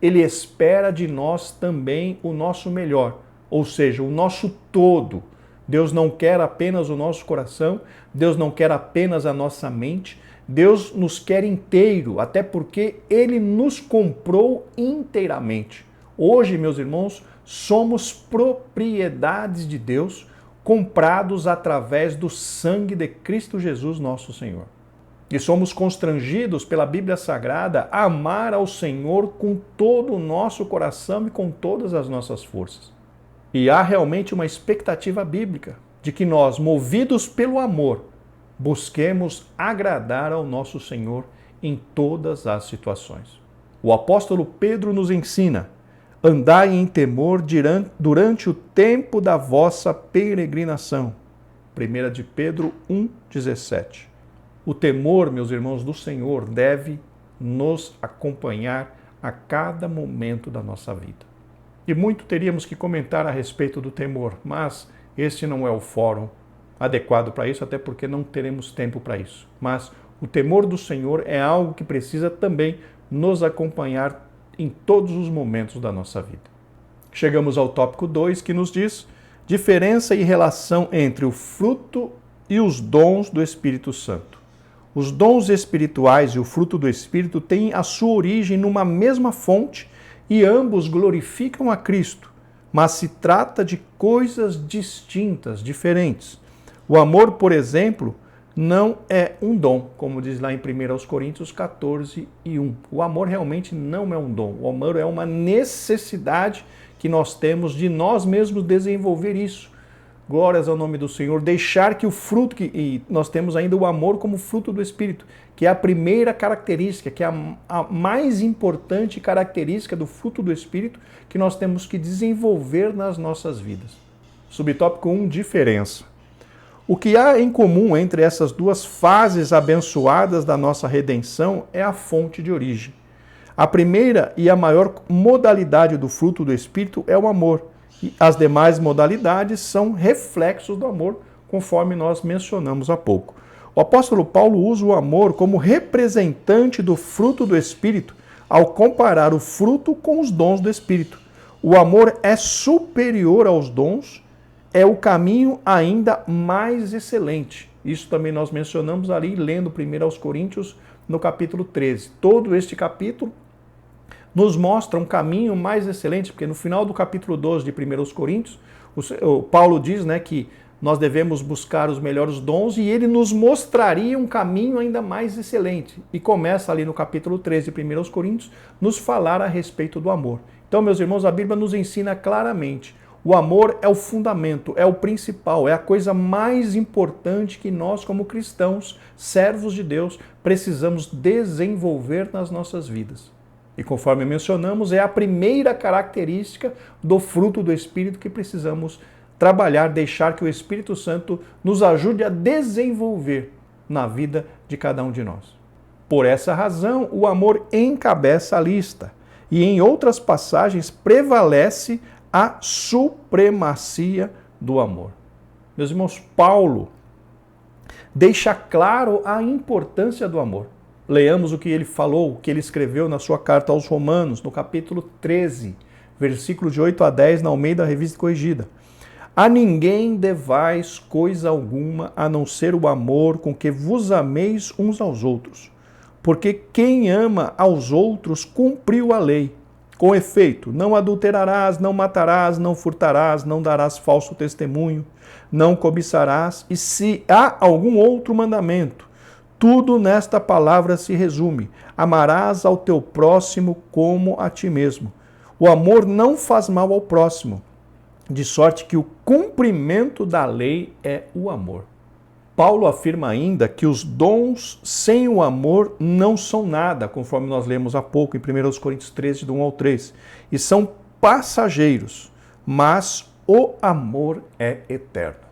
Ele espera de nós também o nosso melhor, ou seja, o nosso todo. Deus não quer apenas o nosso coração, Deus não quer apenas a nossa mente, Deus nos quer inteiro, até porque Ele nos comprou inteiramente. Hoje, meus irmãos, somos propriedades de Deus, comprados através do sangue de Cristo Jesus, nosso Senhor. E somos constrangidos pela Bíblia Sagrada a amar ao Senhor com todo o nosso coração e com todas as nossas forças. E há realmente uma expectativa bíblica de que nós, movidos pelo amor, busquemos agradar ao nosso Senhor em todas as situações. O apóstolo Pedro nos ensina: andai em temor durante o tempo da vossa peregrinação. 1 de Pedro 1,17. O temor, meus irmãos, do Senhor deve nos acompanhar a cada momento da nossa vida. E muito teríamos que comentar a respeito do temor, mas este não é o fórum adequado para isso, até porque não teremos tempo para isso. Mas o temor do Senhor é algo que precisa também nos acompanhar em todos os momentos da nossa vida. Chegamos ao tópico 2, que nos diz diferença e relação entre o fruto e os dons do Espírito Santo. Os dons espirituais e o fruto do Espírito têm a sua origem numa mesma fonte e ambos glorificam a Cristo, mas se trata de coisas distintas, diferentes. O amor, por exemplo, não é um dom, como diz lá em 1 Coríntios 14:1. O amor realmente não é um dom. O amor é uma necessidade que nós temos de nós mesmos desenvolver isso. Glórias ao nome do Senhor. Deixar que o fruto, e nós temos ainda o amor como fruto do Espírito, que é a primeira característica, que é a mais importante característica do fruto do Espírito que nós temos que desenvolver nas nossas vidas. Subtópico 1, diferença. O que há em comum entre essas duas fases abençoadas da nossa redenção é a fonte de origem. A primeira e a maior modalidade do fruto do Espírito é o amor. E as demais modalidades são reflexos do amor, conforme nós mencionamos há pouco. O apóstolo Paulo usa o amor como representante do fruto do Espírito ao comparar o fruto com os dons do Espírito. O amor é superior aos dons, é o caminho ainda mais excelente. Isso também nós mencionamos ali, lendo 1 Coríntios, no capítulo 13. Todo este capítulo nos mostra um caminho mais excelente, porque no final do capítulo 12 de 1 Coríntios, o Paulo diz, né, que nós devemos buscar os melhores dons e ele nos mostraria um caminho ainda mais excelente. E começa ali no capítulo 13 de 1 Coríntios, nos falar a respeito do amor. Então, meus irmãos, a Bíblia nos ensina claramente: o amor é o fundamento, é o principal, é a coisa mais importante que nós, como cristãos, servos de Deus, precisamos desenvolver nas nossas vidas. E conforme mencionamos, é a primeira característica do fruto do Espírito que precisamos trabalhar, deixar que o Espírito Santo nos ajude a desenvolver na vida de cada um de nós. Por essa razão, o amor encabeça a lista e em outras passagens prevalece a supremacia do amor. Meus irmãos, Paulo deixa claro a importância do amor. Leamos o que ele falou, o que ele escreveu na sua carta aos Romanos, no capítulo 13, versículo de 8 a 10, na Almeida Revista Corrigida. A ninguém devais coisa alguma, a não ser o amor com que vos ameis uns aos outros. Porque quem ama aos outros cumpriu a lei. Com efeito, não adulterarás, não matarás, não furtarás, não darás falso testemunho, não cobiçarás, e se há algum outro mandamento, tudo nesta palavra se resume: amarás ao teu próximo como a ti mesmo. O amor não faz mal ao próximo, de sorte que o cumprimento da lei é o amor. Paulo afirma ainda que os dons sem o amor não são nada, conforme nós lemos há pouco em 1 Coríntios 13, do 1 ao 3, e são passageiros, mas o amor é eterno.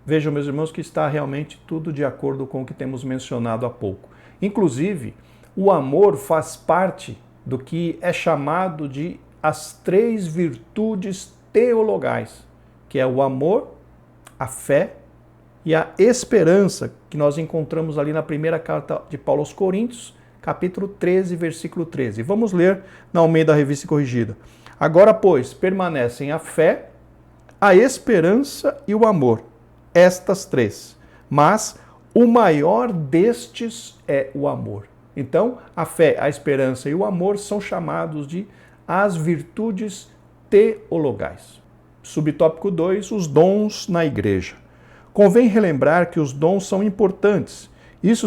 Vejam, meus irmãos, que está realmente tudo de acordo com o que temos mencionado há pouco. Inclusive, o amor faz parte do que é chamado de as 3 virtudes teologais, que é o amor, a fé e a esperança, que nós encontramos ali na primeira carta de Paulo aos Coríntios, capítulo 13, versículo 13. Vamos ler na Almeida Revista Corrigida. Agora, pois, permanecem a fé, a esperança e o amor, estas 3. Mas o maior destes é o amor. Então, a fé, a esperança e o amor são chamados de as virtudes teologais. Subtópico 2, os dons na igreja. Convém relembrar que os dons são importantes. Isso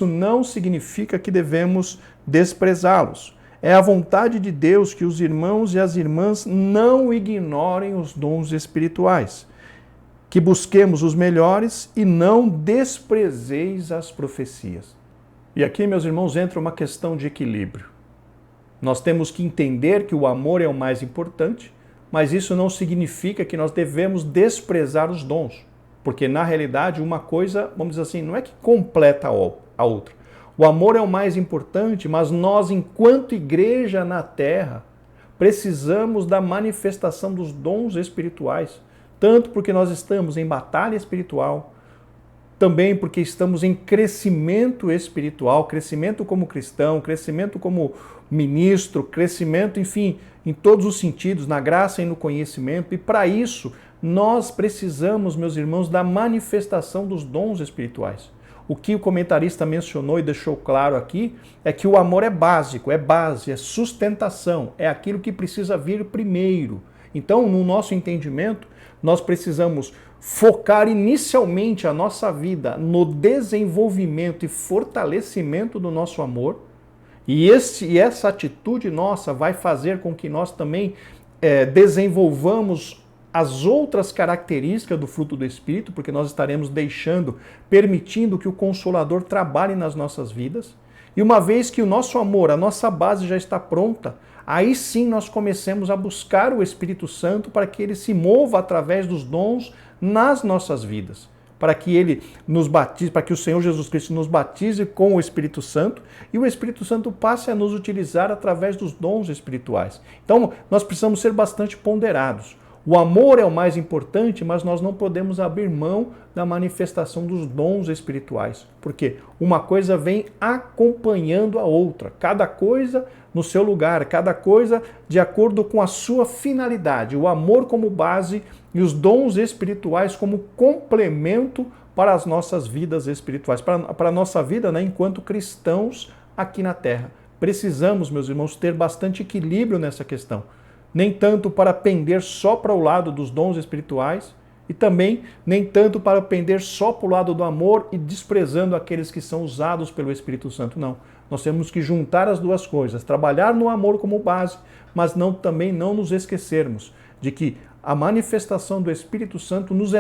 não significa que devemos desprezá-los. É a vontade de Deus que os irmãos e as irmãs não ignorem os dons espirituais, que busquemos os melhores e não desprezeis as profecias. E aqui, meus irmãos, entra uma questão de equilíbrio. Nós temos que entender que o amor é o mais importante, mas isso não significa que nós devemos desprezar os dons, porque na realidade uma coisa, vamos dizer assim, não é que completa a outra. O amor é o mais importante, mas nós, enquanto igreja na terra, precisamos da manifestação dos dons espirituais, tanto porque nós estamos em batalha espiritual, também porque estamos em crescimento espiritual, crescimento como cristão, crescimento como ministro, crescimento, enfim, em todos os sentidos, na graça e no conhecimento. E para isso, nós precisamos, meus irmãos, da manifestação dos dons espirituais. O que o comentarista mencionou e deixou claro aqui é que o amor é básico, é base, é sustentação, é aquilo que precisa vir primeiro. Então, no nosso entendimento, nós precisamos focar inicialmente a nossa vida no desenvolvimento e fortalecimento do nosso amor, e essa atitude nossa vai fazer com que nós também desenvolvamos as outras características do fruto do Espírito, porque nós estaremos permitindo que o Consolador trabalhe nas nossas vidas. E uma vez que o nosso amor, a nossa base já está pronta, aí sim nós comecemos a buscar o Espírito Santo para que ele se mova através dos dons nas nossas vidas, para que ele nos batize, para que o Senhor Jesus Cristo nos batize com o Espírito Santo e o Espírito Santo passe a nos utilizar através dos dons espirituais. Então, nós precisamos ser bastante ponderados. O amor é o mais importante, mas nós não podemos abrir mão da manifestação dos dons espirituais, porque uma coisa vem acompanhando a outra, cada coisa no seu lugar, cada coisa de acordo com a sua finalidade, o amor como base e os dons espirituais como complemento para as nossas vidas espirituais, para a nossa vida, né, enquanto cristãos aqui na Terra. Precisamos, meus irmãos, ter bastante equilíbrio nessa questão. Nem tanto para pender só para o lado dos dons espirituais e também nem tanto para pender só para o lado do amor e desprezando aqueles que são usados pelo Espírito Santo. Não. Nós temos que juntar as duas coisas, trabalhar no amor como base, mas também não nos esquecermos de que a manifestação do Espírito Santo nos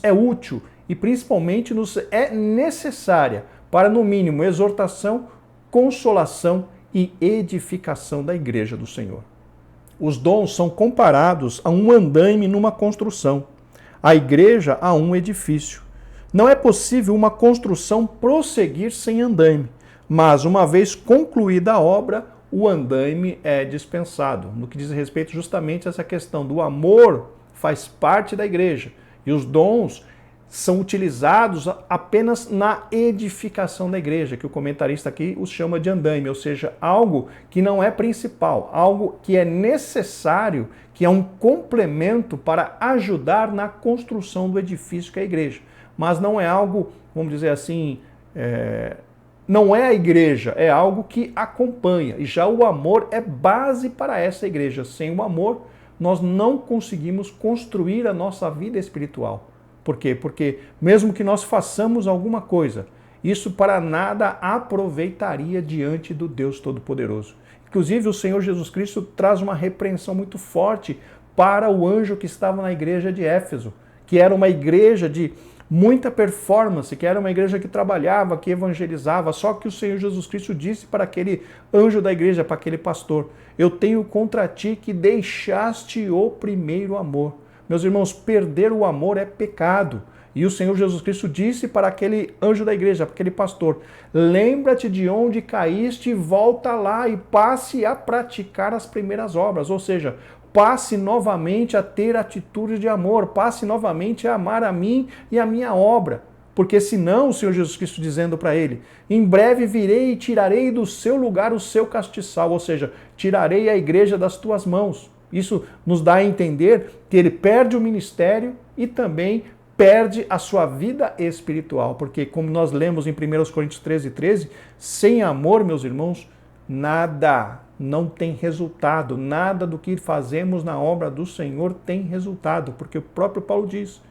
é útil e principalmente nos é necessária para, no mínimo, exortação, consolação e edificação da igreja do Senhor. Os dons são comparados a um andaime numa construção, a igreja a um edifício. Não é possível uma construção prosseguir sem andaime, mas uma vez concluída a obra, o andaime é dispensado. No que diz respeito justamente a essa questão do amor, faz parte da igreja, e os dons são utilizados apenas na edificação da igreja, que o comentarista aqui os chama de andaime, ou seja, algo que não é principal, algo que é necessário, que é um complemento para ajudar na construção do edifício que é a igreja. Mas não é algo, vamos dizer assim, não é a igreja, é algo que acompanha. E já o amor é base para essa igreja. Sem o amor, nós não conseguimos construir a nossa vida espiritual. Por quê? Porque mesmo que nós façamos alguma coisa, isso para nada aproveitaria diante do Deus Todo-Poderoso. Inclusive, o Senhor Jesus Cristo traz uma repreensão muito forte para o anjo que estava na igreja de Éfeso, que era uma igreja de muita performance, que era uma igreja que trabalhava, que evangelizava, só que o Senhor Jesus Cristo disse para aquele anjo da igreja, para aquele pastor: eu tenho contra ti que deixaste o primeiro amor. Meus irmãos, perder o amor é pecado. E o Senhor Jesus Cristo disse para aquele anjo da igreja, para aquele pastor: lembra-te de onde caíste, volta lá e passe a praticar as primeiras obras. Ou seja, passe novamente a ter atitudes de amor, passe novamente a amar a mim e a minha obra. Porque senão, o Senhor Jesus Cristo dizendo para ele: em breve virei e tirarei do seu lugar o seu castiçal, ou seja, tirarei a igreja das tuas mãos. Isso nos dá a entender que ele perde o ministério e também perde a sua vida espiritual. Porque, como nós lemos em 1 Coríntios 13:13, sem amor, meus irmãos, Nada, não tem resultado. Nada do que fazemos na obra do Senhor tem resultado, porque o próprio Paulo diz,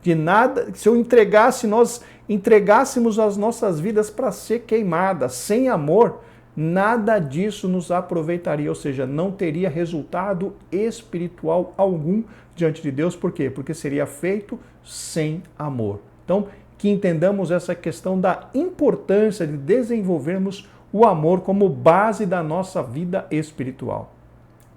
de nada, se nós entregássemos as nossas vidas para ser queimadas, sem amor, nada disso nos aproveitaria, ou seja, não teria resultado espiritual algum diante de Deus. Por quê? Porque seria feito sem amor. Então, que entendamos essa questão da importância de desenvolvermos o amor como base da nossa vida espiritual.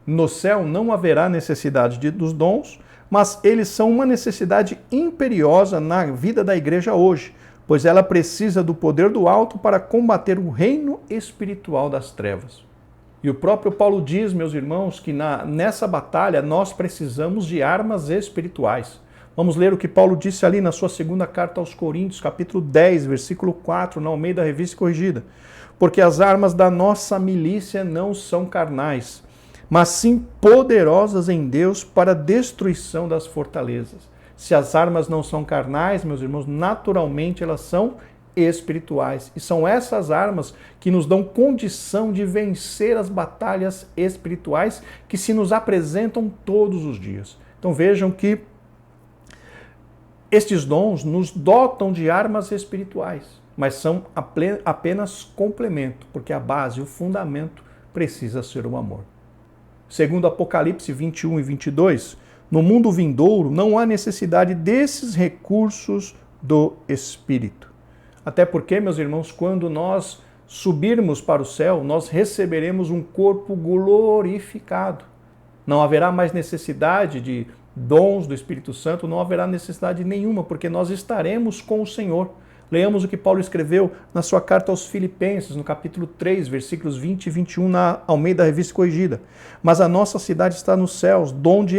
No céu não haverá necessidade dos dons, mas eles são uma necessidade imperiosa na vida da igreja hoje, pois ela precisa do poder do alto para combater o reino espiritual das trevas. E o próprio Paulo diz, meus irmãos, que nessa batalha nós precisamos de armas espirituais. Vamos ler o que Paulo disse ali na sua segunda carta aos Coríntios, capítulo 10, versículo 4, na Almeida Revista e Corrigida. Porque as armas da nossa milícia não são carnais, mas sim poderosas em Deus para a destruição das fortalezas. Se as armas não são carnais, meus irmãos, naturalmente elas são espirituais. E são essas armas que nos dão condição de vencer as batalhas espirituais que se nos apresentam todos os dias. Então vejam que estes dons nos dotam de armas espirituais, mas são apenas complemento, porque a base, o fundamento, precisa ser o amor. Segundo Apocalipse 21 e 22, no mundo vindouro não há necessidade desses recursos do Espírito. Até porque, meus irmãos, quando nós subirmos para o céu, nós receberemos um corpo glorificado. Não haverá mais necessidade de dons do Espírito Santo, não haverá necessidade nenhuma, porque nós estaremos com o Senhor. Leamos o que Paulo escreveu na sua carta aos Filipenses, no capítulo 3, versículos 20 e 21, na Almeida Revista Corrigida. Mas a nossa cidade está nos céus, donde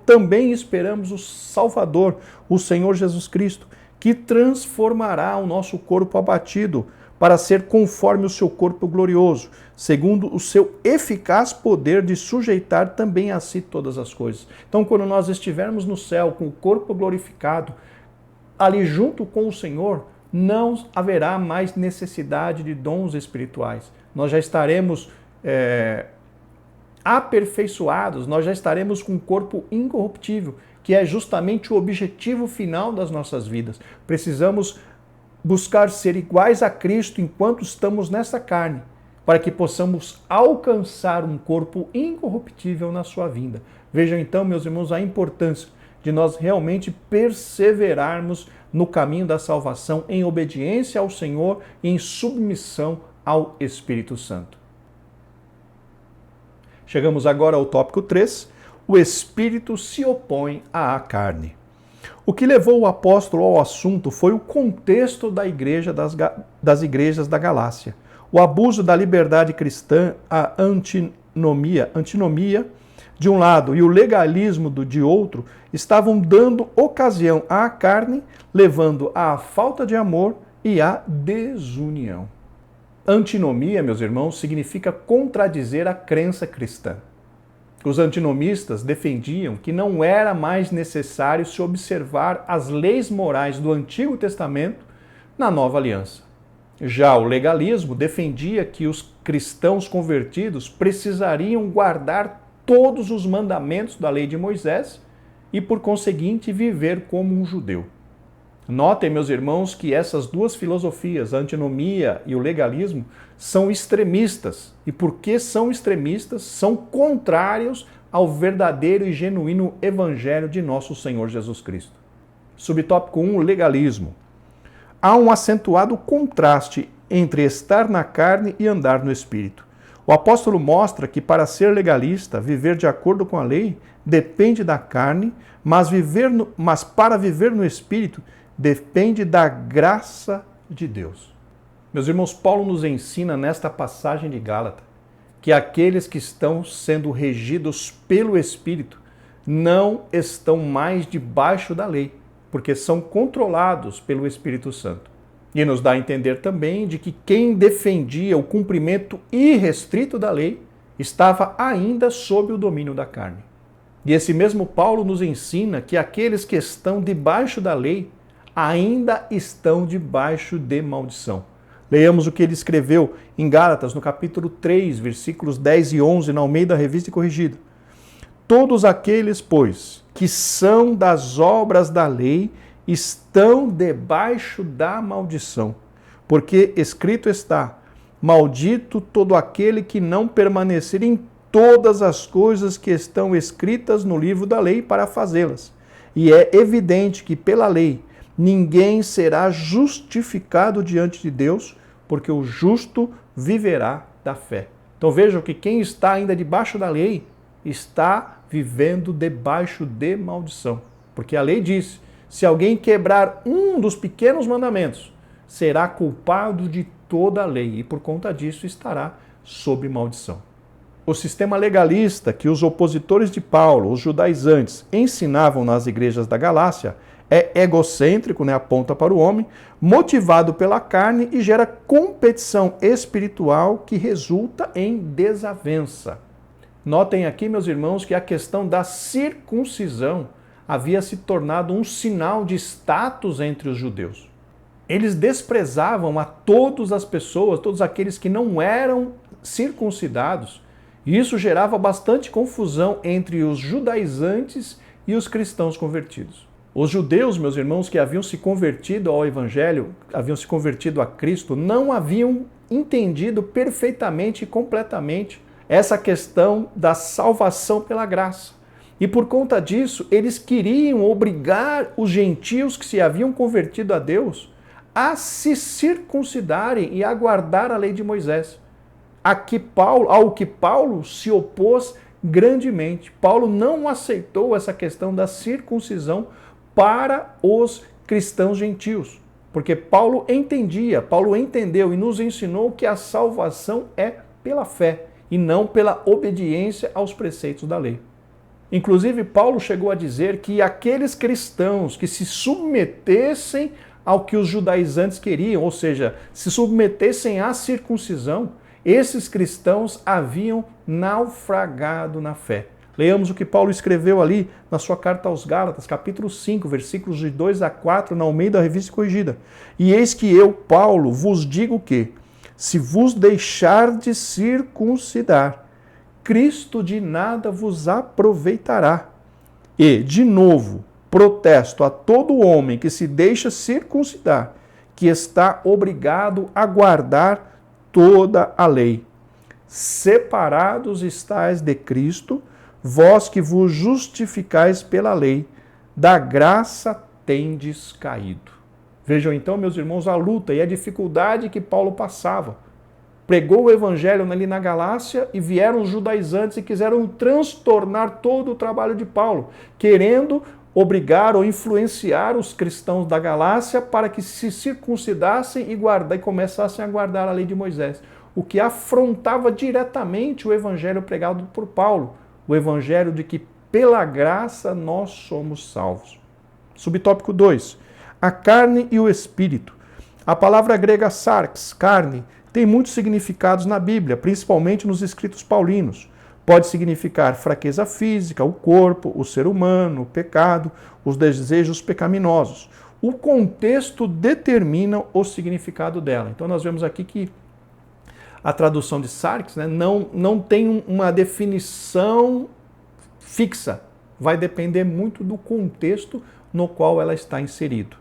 também esperamos o Salvador, o Senhor Jesus Cristo, que transformará o nosso corpo abatido para ser conforme o seu corpo glorioso, segundo o seu eficaz poder de sujeitar também a si todas as coisas. Então, quando nós estivermos no céu com o corpo glorificado, ali junto com o Senhor, não haverá mais necessidade de dons espirituais. Nós já estaremos aperfeiçoados, nós já estaremos com um corpo incorruptível, que é justamente o objetivo final das nossas vidas. Precisamos buscar ser iguais a Cristo enquanto estamos nessa carne, para que possamos alcançar um corpo incorruptível na sua vinda. Vejam então, meus irmãos, a importância de nós realmente perseverarmos no caminho da salvação em obediência ao Senhor e em submissão ao Espírito Santo. Chegamos agora ao tópico 3. O Espírito se opõe à carne. O que levou o apóstolo ao assunto foi o contexto da igreja das igrejas da Galácia. O abuso da liberdade cristã, a antinomia de um lado e o legalismo de outro, estavam dando ocasião à carne, levando à falta de amor e à desunião. Antinomia, meus irmãos, significa contradizer a crença cristã. Os antinomistas defendiam que não era mais necessário se observar as leis morais do Antigo Testamento na Nova Aliança. Já o legalismo defendia que os cristãos convertidos precisariam guardar todos os mandamentos da lei de Moisés e, por conseguinte, viver como um judeu. Notem, meus irmãos, que essas duas filosofias, a antinomia e o legalismo, são extremistas. E porque são extremistas, são contrários ao verdadeiro e genuíno evangelho de nosso Senhor Jesus Cristo. Subtópico 1, legalismo. Há um acentuado contraste entre estar na carne e andar no Espírito. O apóstolo mostra que para ser legalista, viver de acordo com a lei, depende da carne, mas para viver no Espírito, depende da graça de Deus. Meus irmãos, Paulo nos ensina nesta passagem de Gálatas que aqueles que estão sendo regidos pelo Espírito não estão mais debaixo da lei, porque são controlados pelo Espírito Santo. E nos dá a entender também de que quem defendia o cumprimento irrestrito da lei estava ainda sob o domínio da carne. E esse mesmo Paulo nos ensina que aqueles que estão debaixo da lei ainda estão debaixo de maldição. Leiamos o que ele escreveu em Gálatas, no capítulo 3, versículos 10 e 11, na Almeida Revista e Corrigida. Todos aqueles, pois, que são das obras da lei, estão debaixo da maldição. Porque escrito está: maldito todo aquele que não permanecer em todas as coisas que estão escritas no livro da lei para fazê-las. E é evidente que pela lei ninguém será justificado diante de Deus, porque o justo viverá da fé. Então vejam que quem está ainda debaixo da lei está vivendo debaixo de maldição. Porque a lei diz: se alguém quebrar um dos pequenos mandamentos, será culpado de toda a lei e por conta disso estará sob maldição. O sistema legalista que os opositores de Paulo, os judaizantes, ensinavam nas igrejas da Galácia é egocêntrico, aponta para o homem, motivado pela carne e gera competição espiritual que resulta em desavença. Notem aqui, meus irmãos, que a questão da circuncisão havia se tornado um sinal de status entre os judeus. Eles desprezavam a todas as pessoas, todos aqueles que não eram circuncidados, e isso gerava bastante confusão entre os judaizantes e os cristãos convertidos. Os judeus, meus irmãos, que haviam se convertido ao Evangelho, haviam se convertido a Cristo, não haviam entendido perfeitamente e completamente essa questão da salvação pela graça. E por conta disso, eles queriam obrigar os gentios que se haviam convertido a Deus a se circuncidarem e a guardar a lei de Moisés. Ao que Paulo se opôs grandemente. Paulo não aceitou essa questão da circuncisão para os cristãos gentios. Porque Paulo entendeu e nos ensinou que a salvação é pela fé e não pela obediência aos preceitos da lei. Inclusive, Paulo chegou a dizer que aqueles cristãos que se submetessem ao que os judaizantes queriam, ou seja, se submetessem à circuncisão, esses cristãos haviam naufragado na fé. Leamos o que Paulo escreveu ali na sua carta aos Gálatas, capítulo 5, versículos de 2 a 4, na Almeida Revista e Corrigida. E eis que eu, Paulo, vos digo que, se vos deixardes circuncidar, Cristo de nada vos aproveitará. E, de novo, protesto a todo homem que se deixa circuncidar, que está obrigado a guardar toda a lei. Separados estáis de Cristo, vós que vos justificais pela lei, da graça tendes caído. Vejam então, meus irmãos, a luta e a dificuldade que Paulo passava. Pregou o evangelho ali na Galácia e vieram os judaizantes e quiseram transtornar todo o trabalho de Paulo, querendo obrigar ou influenciar os cristãos da Galácia para que se circuncidassem e começassem a guardar a lei de Moisés, o que afrontava diretamente o evangelho pregado por Paulo, o evangelho de que pela graça nós somos salvos. Subtópico 2. A carne e o espírito. A palavra grega sarx, carne, tem muitos significados na Bíblia, principalmente nos escritos paulinos. Pode significar fraqueza física, o corpo, o ser humano, o pecado, os desejos pecaminosos. O contexto determina o significado dela. Então nós vemos aqui que a tradução de sarx não tem uma definição fixa. Vai depender muito do contexto no qual ela está inserida.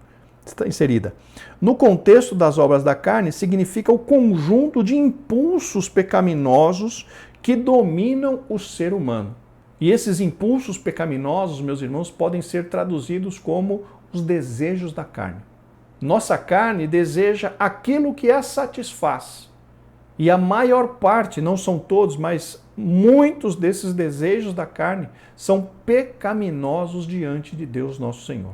No contexto das obras da carne, significa o conjunto de impulsos pecaminosos que dominam o ser humano. E esses impulsos pecaminosos, meus irmãos, podem ser traduzidos como os desejos da carne. Nossa carne deseja aquilo que a satisfaz. E a maior parte, não são todos, mas muitos desses desejos da carne são pecaminosos diante de Deus nosso Senhor.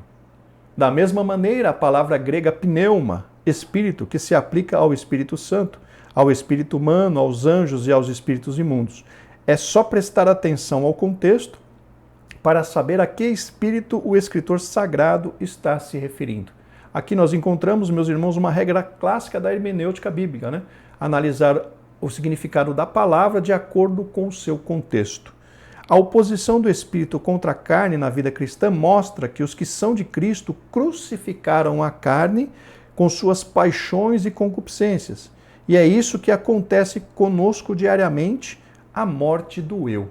Da mesma maneira, a palavra grega pneuma, espírito, que se aplica ao Espírito Santo, ao espírito humano, aos anjos e aos espíritos imundos. É só prestar atenção ao contexto para saber a que espírito o escritor sagrado está se referindo. Aqui nós encontramos, meus irmãos, uma regra clássica da hermenêutica bíblica, Analisar o significado da palavra de acordo com o seu contexto. A oposição do espírito contra a carne na vida cristã mostra que os que são de Cristo crucificaram a carne com suas paixões e concupiscências. E é isso que acontece conosco diariamente, a morte do eu.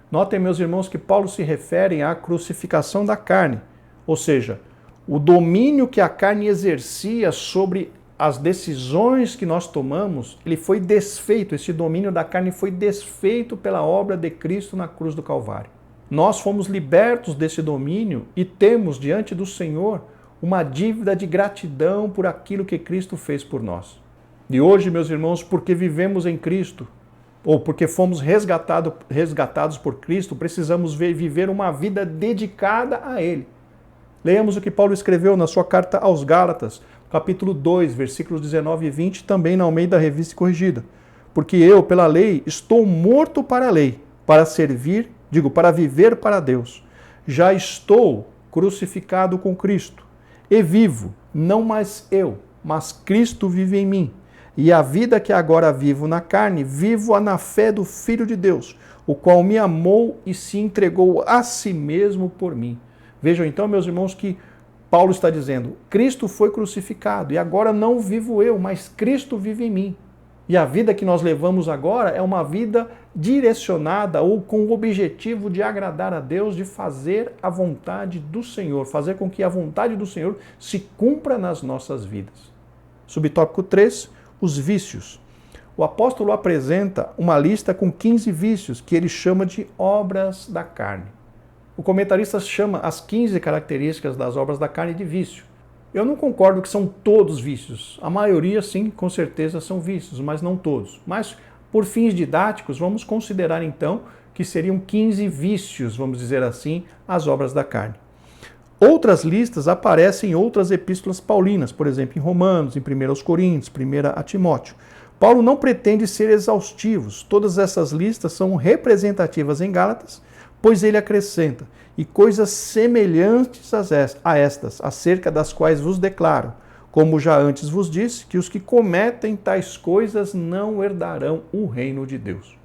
Notem, meus irmãos, que Paulo se refere à crucificação da carne, ou seja, o domínio que a carne exercia sobre as decisões que nós tomamos, ele foi desfeito, esse domínio da carne foi desfeito pela obra de Cristo na cruz do Calvário. Nós fomos libertos desse domínio e temos diante do Senhor uma dívida de gratidão por aquilo que Cristo fez por nós. E hoje, meus irmãos, porque vivemos em Cristo, ou porque fomos resgatados por Cristo, precisamos viver uma vida dedicada a Ele. Leamos o que Paulo escreveu na sua carta aos Gálatas, capítulo 2, versículos 19 e 20, também na Almeida Revista e Corrigida. Porque eu, pela lei, estou morto para a lei, para viver para Deus. Já estou crucificado com Cristo. E vivo, não mais eu, mas Cristo vive em mim. E a vida que agora vivo na carne, vivo-a na fé do Filho de Deus, o qual me amou e se entregou a si mesmo por mim. Vejam então, meus irmãos, que Paulo está dizendo, Cristo foi crucificado e agora não vivo eu, mas Cristo vive em mim. E a vida que nós levamos agora é uma vida direcionada ou com o objetivo de agradar a Deus, de fazer a vontade do Senhor, fazer com que a vontade do Senhor se cumpra nas nossas vidas. Subtópico 3, os vícios. O apóstolo apresenta uma lista com 15 vícios que ele chama de obras da carne. O comentarista chama as 15 características das obras da carne de vício. Eu não concordo que são todos vícios. A maioria, sim, com certeza são vícios, mas não todos. Mas, por fins didáticos, vamos considerar então que seriam 15 vícios, vamos dizer assim, as obras da carne. Outras listas aparecem em outras epístolas paulinas, por exemplo, em Romanos, em 1 Coríntios, 1 Timóteo. Paulo não pretende ser exaustivo. Todas essas listas são representativas em Gálatas, pois ele acrescenta, e coisas semelhantes a estas, acerca das quais vos declaro, como já antes vos disse, que os que cometem tais coisas não herdarão o reino de Deus.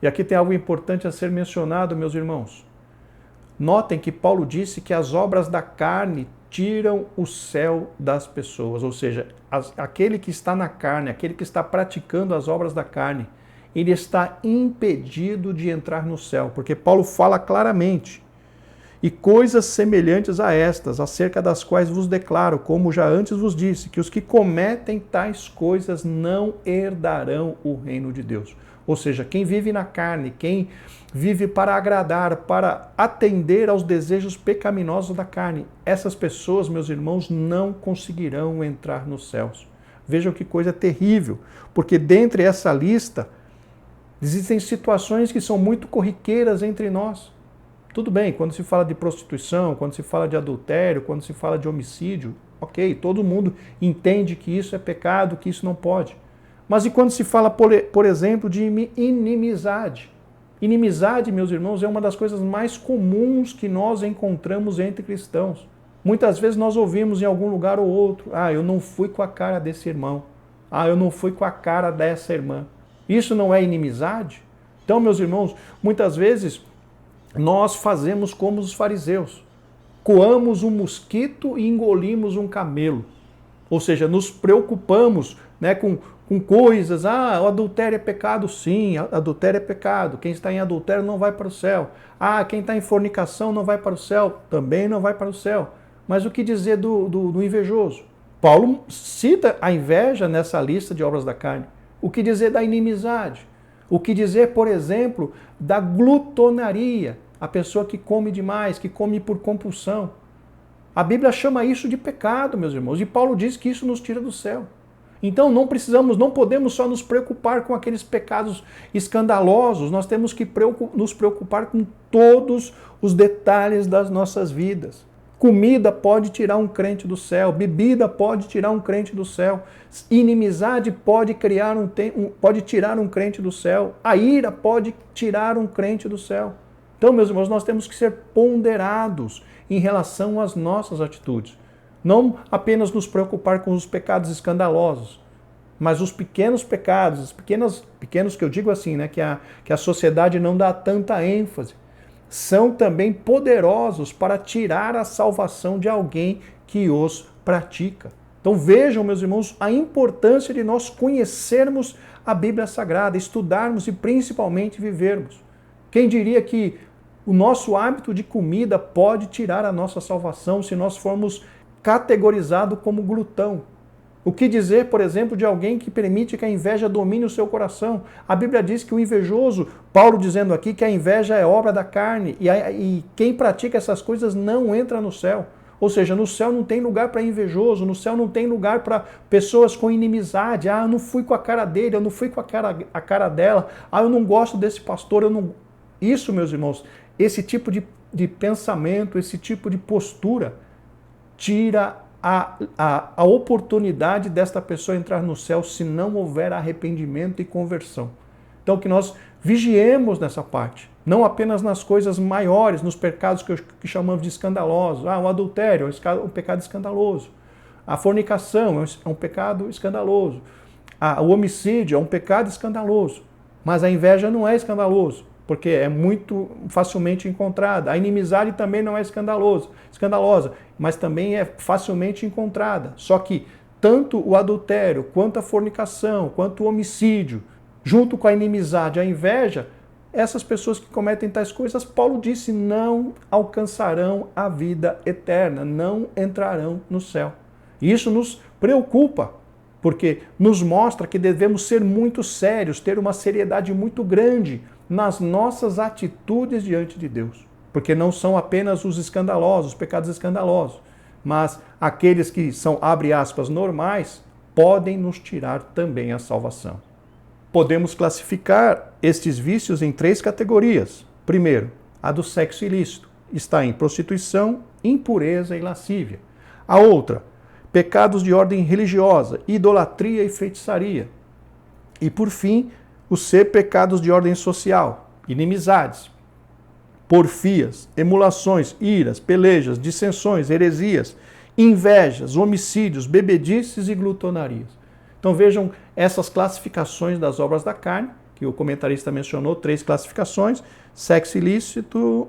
E aqui tem algo importante a ser mencionado, meus irmãos. Notem que Paulo disse que as obras da carne tiram o céu das pessoas, ou seja, aquele que está na carne, aquele que está praticando as obras da carne, ele está impedido de entrar no céu, porque Paulo fala claramente, e coisas semelhantes a estas, acerca das quais vos declaro, como já antes vos disse, que os que cometem tais coisas não herdarão o reino de Deus. Ou seja, quem vive na carne, quem vive para agradar, para atender aos desejos pecaminosos da carne, essas pessoas, meus irmãos, não conseguirão entrar nos céus. Vejam que coisa terrível, porque dentre essa lista existem situações que são muito corriqueiras entre nós. Tudo bem, quando se fala de prostituição, quando se fala de adultério, quando se fala de homicídio, ok, todo mundo entende que isso é pecado, que isso não pode. Mas e quando se fala, por exemplo, de inimizade? Inimizade, meus irmãos, é uma das coisas mais comuns que nós encontramos entre cristãos. Muitas vezes nós ouvimos em algum lugar ou outro, eu não fui com a cara desse irmão, eu não fui com a cara dessa irmã. Isso não é inimizade? Então, meus irmãos, muitas vezes nós fazemos como os fariseus. Coamos um mosquito e engolimos um camelo. Ou seja, nos preocupamos com coisas. O adultério é pecado? Sim, adultério é pecado. Quem está em adultério não vai para o céu. Quem está em fornicação não vai para o céu? Também não vai para o céu. Mas o que dizer do invejoso? Paulo cita a inveja nessa lista de obras da carne. O que dizer da inimizade? O que dizer, por exemplo, da glutonaria? A pessoa que come demais, que come por compulsão. A Bíblia chama isso de pecado, meus irmãos, e Paulo diz que isso nos tira do céu. Então não podemos só nos preocupar com aqueles pecados escandalosos, nós temos que nos preocupar com todos os detalhes das nossas vidas. Comida pode tirar um crente do céu, bebida pode tirar um crente do céu, inimizade pode tirar um crente do céu, a ira pode tirar um crente do céu. Então, meus irmãos, nós temos que ser ponderados em relação às nossas atitudes. Não apenas nos preocupar com os pecados escandalosos, mas os pequenos pecados, os pequenos que eu digo assim, que a sociedade não dá tanta ênfase, são também poderosos para tirar a salvação de alguém que os pratica. Então vejam, meus irmãos, a importância de nós conhecermos a Bíblia Sagrada, estudarmos e principalmente vivermos. Quem diria que o nosso hábito de comida pode tirar a nossa salvação se nós formos categorizados como glutão? O que dizer, por exemplo, de alguém que permite que a inveja domine o seu coração? A Bíblia diz que o invejoso, Paulo dizendo aqui que a inveja é obra da carne e quem pratica essas coisas não entra no céu. Ou seja, no céu não tem lugar para invejoso, no céu não tem lugar para pessoas com inimizade. Ah, eu não fui com a cara dele, eu não fui com a cara dela. Ah, eu não gosto desse pastor, eu não... Isso, meus irmãos, esse tipo de pensamento, esse tipo de postura tira a oportunidade desta pessoa entrar no céu se não houver arrependimento e conversão. Então que nós vigiemos nessa parte, não apenas nas coisas maiores, nos pecados que chamamos de escandalosos. Ah, o adultério é um pecado escandaloso. A fornicação é um pecado escandaloso. O homicídio é um pecado escandaloso. Mas a inveja não é escandaloso, porque é muito facilmente encontrada. A inimizade também não é escandalosa, mas também é facilmente encontrada. Só que tanto o adultério, quanto a fornicação, quanto o homicídio, junto com a inimizade, a inveja, essas pessoas que cometem tais coisas, Paulo disse, não alcançarão a vida eterna, não entrarão no céu. E isso nos preocupa, porque nos mostra que devemos ser muito sérios, ter uma seriedade muito grande nas nossas atitudes diante de Deus. Porque não são apenas os escandalosos, os pecados escandalosos, mas aqueles que são, abre aspas, normais, podem nos tirar também a salvação. Podemos classificar estes vícios em 3 categorias. Primeiro, a do sexo ilícito. Está em prostituição, impureza e lascívia. A outra, pecados de ordem religiosa, idolatria e feitiçaria. E por fim, os C, pecados de ordem social, inimizades, porfias, emulações, iras, pelejas, dissensões, heresias, invejas, homicídios, bebedices e glutonarias. Então vejam essas classificações das obras da carne, que o comentarista mencionou, 3 classificações: sexo ilícito,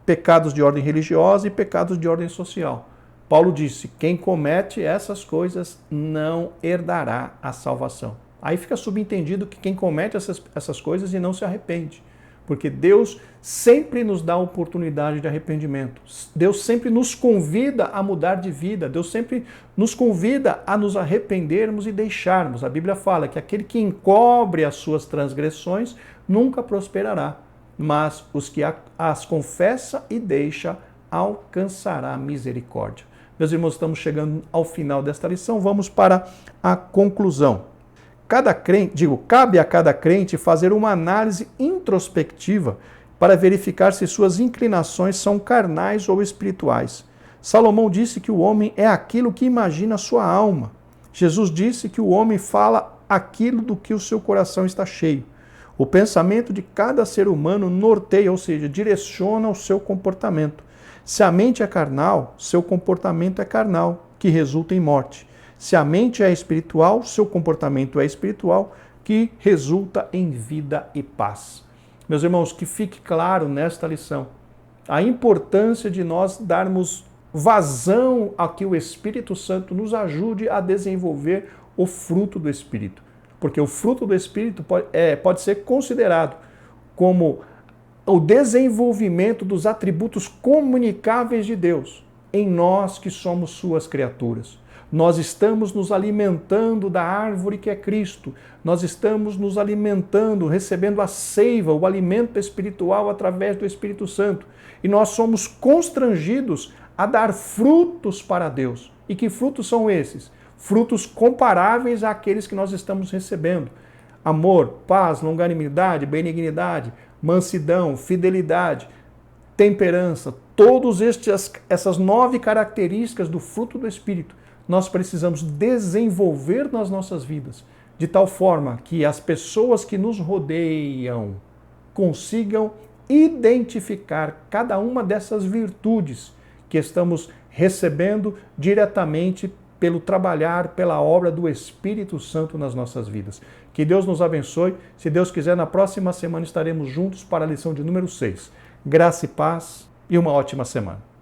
pecados de ordem religiosa e pecados de ordem social. Paulo disse, quem comete essas coisas não herdará a salvação. Aí fica subentendido que quem comete essas coisas e não se arrepende. Porque Deus sempre nos dá a oportunidade de arrependimento. Deus sempre nos convida a mudar de vida. Deus sempre nos convida a nos arrependermos e deixarmos. A Bíblia fala que aquele que encobre as suas transgressões nunca prosperará. Mas os que as confessa e deixa alcançará misericórdia. Meus irmãos, estamos chegando ao final desta lição. Vamos para a conclusão. Cabe a cada crente fazer uma análise introspectiva para verificar se suas inclinações são carnais ou espirituais. Salomão disse que o homem é aquilo que imagina a sua alma. Jesus disse que o homem fala aquilo do que o seu coração está cheio. O pensamento de cada ser humano norteia, ou seja, direciona o seu comportamento. Se a mente é carnal, seu comportamento é carnal, que resulta em morte. Se a mente é espiritual, seu comportamento é espiritual, que resulta em vida e paz. Meus irmãos, que fique claro nesta lição a importância de nós darmos vazão a que o Espírito Santo nos ajude a desenvolver o fruto do Espírito. Porque o fruto do Espírito pode ser considerado como o desenvolvimento dos atributos comunicáveis de Deus em nós que somos suas criaturas. Nós estamos nos alimentando da árvore que é Cristo. Nós estamos nos alimentando, recebendo a seiva, o alimento espiritual através do Espírito Santo. E nós somos constrangidos a dar frutos para Deus. E que frutos são esses? Frutos comparáveis àqueles que nós estamos recebendo. Amor, paz, longanimidade, benignidade, mansidão, fidelidade, temperança. Todas essas 9 características do fruto do Espírito nós precisamos desenvolver nas nossas vidas, de tal forma que as pessoas que nos rodeiam consigam identificar cada uma dessas virtudes que estamos recebendo diretamente pelo trabalhar, pela obra do Espírito Santo nas nossas vidas. Que Deus nos abençoe. Se Deus quiser, na próxima semana estaremos juntos para a lição de número 6. Graça e paz e uma ótima semana.